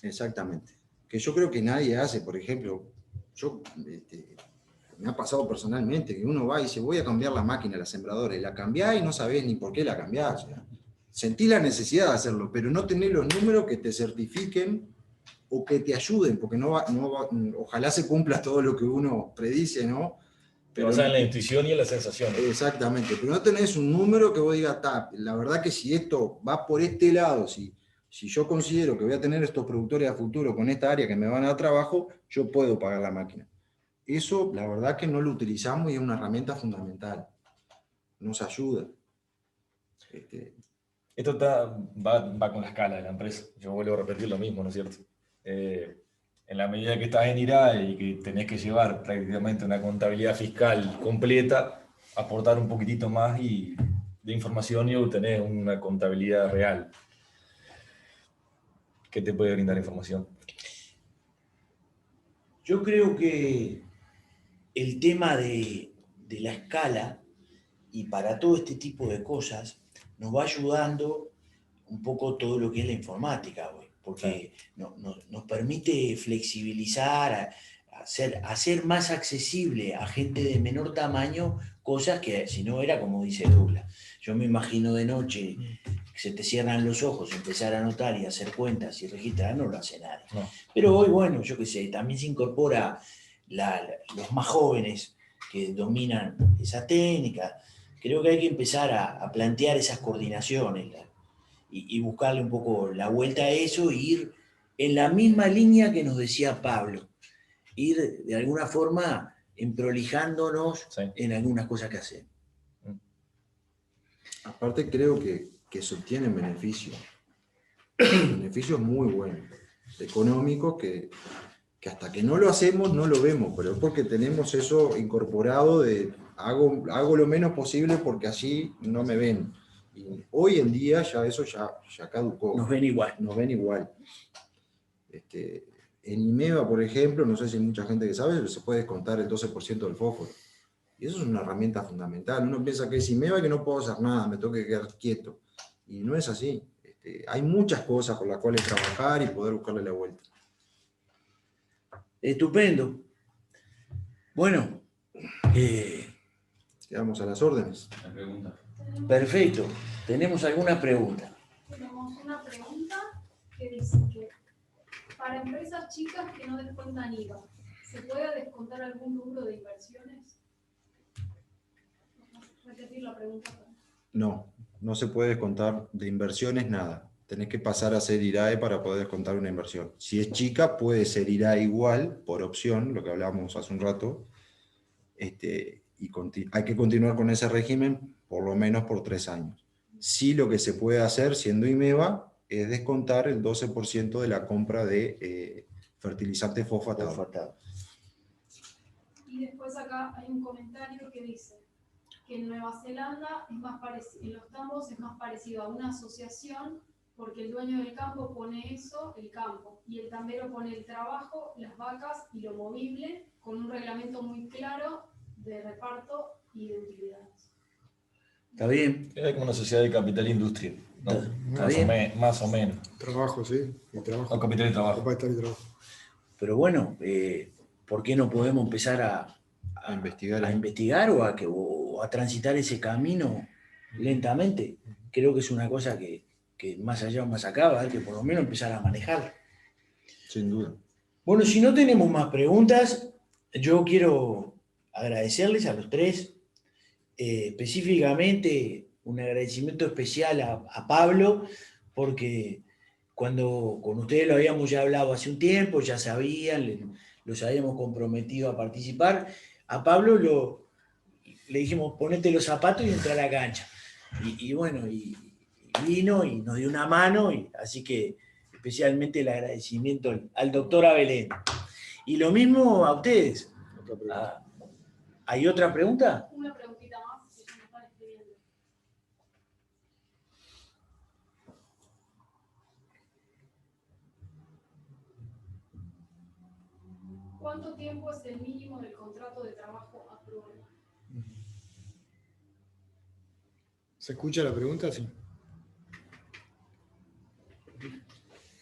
Exactamente. Que yo creo que nadie hace, por ejemplo, me ha pasado personalmente, que uno va y dice, voy a cambiar la máquina, la sembradora, y la cambiás y no sabés ni por qué la cambiás. O sea, sentí la necesidad de hacerlo, pero no tenés los números que te certifiquen o que te ayuden, porque ojalá se cumpla todo lo que uno predice, ¿no? Pero basada en la intuición y en la sensación. Exactamente, pero no tenés un número que vos digas, la verdad que si esto va por este lado, si yo considero que voy a tener estos productores a futuro con esta área que me van a dar trabajo, yo puedo pagar la máquina. Eso, la verdad que no lo utilizamos y es una herramienta fundamental. Nos ayuda. Esto va con la escala de la empresa. Yo vuelvo a repetir lo mismo, ¿no es cierto? En la medida que estás en IRA y que tenés que llevar prácticamente una contabilidad fiscal completa, aportar un poquitito más de información y obtener una contabilidad real. ¿Qué te puede brindar información? Yo creo que el tema de la escala y para todo este tipo de cosas nos va ayudando un poco todo lo que es la informática hoy, porque nos permite flexibilizar, hacer más accesible a gente de menor tamaño cosas que si no era como dice Douglas. Yo me imagino de noche que se te cierran los ojos, empezar a anotar y hacer cuentas y registrar, no lo hace nadie. No. Pero hoy, bueno, yo qué sé, también se incorpora los más jóvenes que dominan esa técnica. Creo que hay que empezar a plantear esas coordinaciones y buscarle un poco la vuelta a eso e ir en la misma línea que nos decía Pablo. Ir de alguna forma emprolijándonos en algunas cosas que hacemos. Aparte creo que se obtienen beneficios muy buenos, económicos, que hasta que no lo hacemos no lo vemos, pero es porque tenemos eso incorporado de hago lo menos posible porque así no me ven. Y hoy en día ya eso ya caducó. Nos ven igual. Nos ven igual. En IMEVA, por ejemplo, no sé si hay mucha gente que sabe, pero se puede descontar el 12% del fósforo. Y eso es una herramienta fundamental. Uno piensa que es IMEVA y que no puedo hacer nada, me tengo que quedar quieto. Y no es así. Hay muchas cosas por las cuales trabajar y poder buscarle la vuelta. Estupendo. Bueno, quedamos a las órdenes. La pregunta. Perfecto. ¿Tenemos alguna pregunta? Tenemos una pregunta que dice que para empresas chicas que no descuentan IVA, ¿se puede descontar algún rubro de inversiones? Repetir la pregunta. No se puede descontar de inversiones nada. Tenés que pasar a ser IRAE para poder descontar una inversión. Si es chica, puede ser IRAE igual, por opción, lo que hablábamos hace un rato, y hay que continuar con ese régimen por lo menos por 3 años. Sí, lo que se puede hacer siendo IMEVA es descontar el 12% de la compra de fertilizante fosfatado. Y después acá hay un comentario que dice que en Nueva Zelanda es más en los tambos es más parecido a una asociación porque el dueño del campo pone eso, el campo, y el tambero pone el trabajo, las vacas y lo movible con un reglamento muy claro de reparto y de utilidades. ¿Está bien? Es como una sociedad de capital e industria, ¿no? ¿Está bien? Más o menos. Trabajo, sí. Y trabajo. O capital y trabajo. Capital y trabajo. Pero bueno, ¿por qué no podemos empezar a investigar o a transitar ese camino lentamente? Creo que es una cosa que más allá o más acá va a haber que por lo menos empezar a manejar. Sin duda. Bueno, si no tenemos más preguntas, yo quiero agradecerles a los tres, específicamente un agradecimiento especial a Pablo, porque cuando con ustedes lo habíamos ya hablado hace un tiempo, ya sabían, los habíamos comprometido a participar. A Pablo le dijimos, ponete los zapatos y entra a la cancha. Y bueno, y vino y nos dio una mano, así que especialmente el agradecimiento al doctor Abelén. Y lo mismo a ustedes. ¿Hay otra pregunta? Una preguntita más que ya me están escribiendo. ¿Cuánto tiempo es el mínimo del contrato de trabajo a prueba? ¿Se escucha la pregunta? Sí.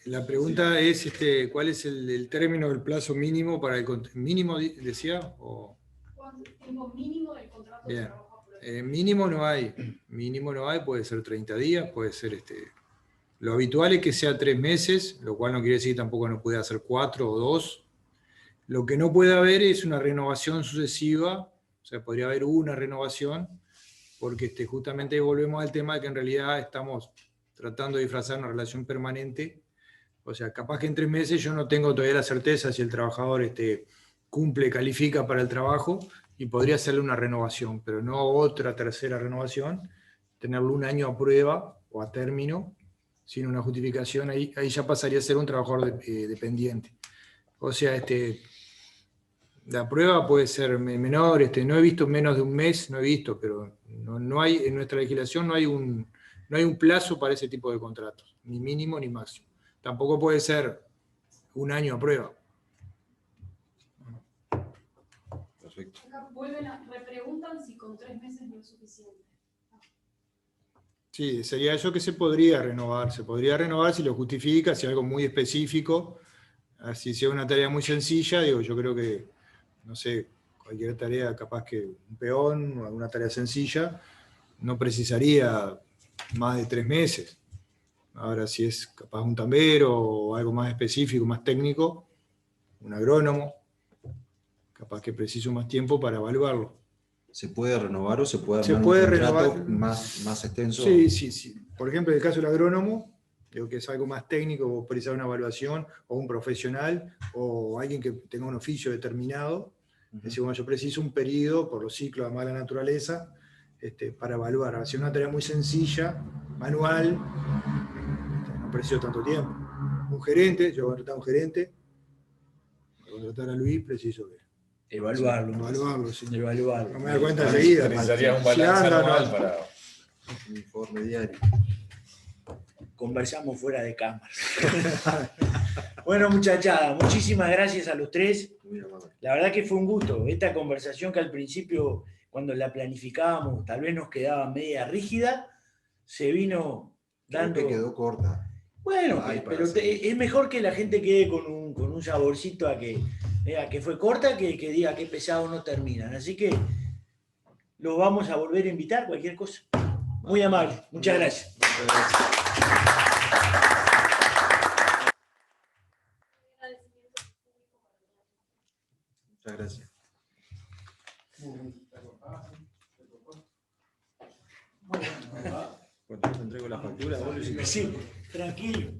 La pregunta es, ¿cuál es el término del plazo mínimo para el mínimo, decía? ¿Cuánto tiempo mínimo del contrato de trabajo a prueba? Mínimo no hay, puede ser 30 días, puede ser, lo habitual es que sea 3 meses, lo cual no quiere decir tampoco no puede hacer 4 o 2. Lo que no puede haber es una renovación sucesiva, o sea, podría haber una renovación, porque justamente volvemos al tema de que en realidad estamos tratando de disfrazar una relación permanente. O sea, capaz que en 3 meses yo no tengo todavía la certeza si el trabajador cumple, califica para el trabajo, y podría hacerle una renovación, pero no otra tercera renovación, tenerlo 1 año a prueba o a término, sin una justificación, ahí ya pasaría a ser un trabajador dependiente. O sea, la prueba puede ser menor, no he visto menos de 1 mes, no he visto, pero no hay, en nuestra legislación no hay un plazo para ese tipo de contratos, ni mínimo ni máximo. Tampoco puede ser 1 año a prueba. Perfecto. Acá repreguntan si con 3 meses no es suficiente. Sí, sería eso que se podría renovar. Se podría renovar si lo justifica, si es algo muy específico. Así sea una tarea muy sencilla, yo creo que, no sé, cualquier tarea, capaz que un peón o alguna tarea sencilla, no precisaría más de 3 meses. Ahora, si es capaz un tambero o algo más específico, más técnico, un agrónomo, capaz que preciso más tiempo para evaluarlo. ¿Se puede renovar o se puede Se armar puede un contrato renovar. más extenso? Sí, sí, sí. Por ejemplo, en el caso del agrónomo, digo que es algo más técnico, vos precisás una evaluación, o un profesional, o alguien que tenga un oficio determinado. Es decir, bueno, yo preciso un periodo por los ciclos de mala naturaleza para evaluar. Hacer una tarea muy sencilla, manual, no preciso tanto tiempo. Un gerente, yo voy a contratar a un gerente, voy a contratar a Luis, preciso que Evaluarlo. sí. Evaluarlo. No me da cuenta enseguida. Necesitaría un Si balance anda, anual no. para... Un informe diario. Conversamos fuera de cámara. Bueno, muchachada, muchísimas gracias a los tres. Muy amable. La verdad que fue un gusto. Esta conversación que al principio, cuando la planificábamos, tal vez nos quedaba media rígida, se vino Creo dando... que quedó corta. Bueno, Ay, para pero seguir. es mejor que la gente quede con un saborcito a que fue corta que diga que pesado no terminan. Así que los vamos a volver a invitar, cualquier cosa. Muy amable. Muchas gracias. Muchas gracias. Muchas gracias. Cuando yo te entrego la factura, vos lo hiciste. Sí, tranquilo.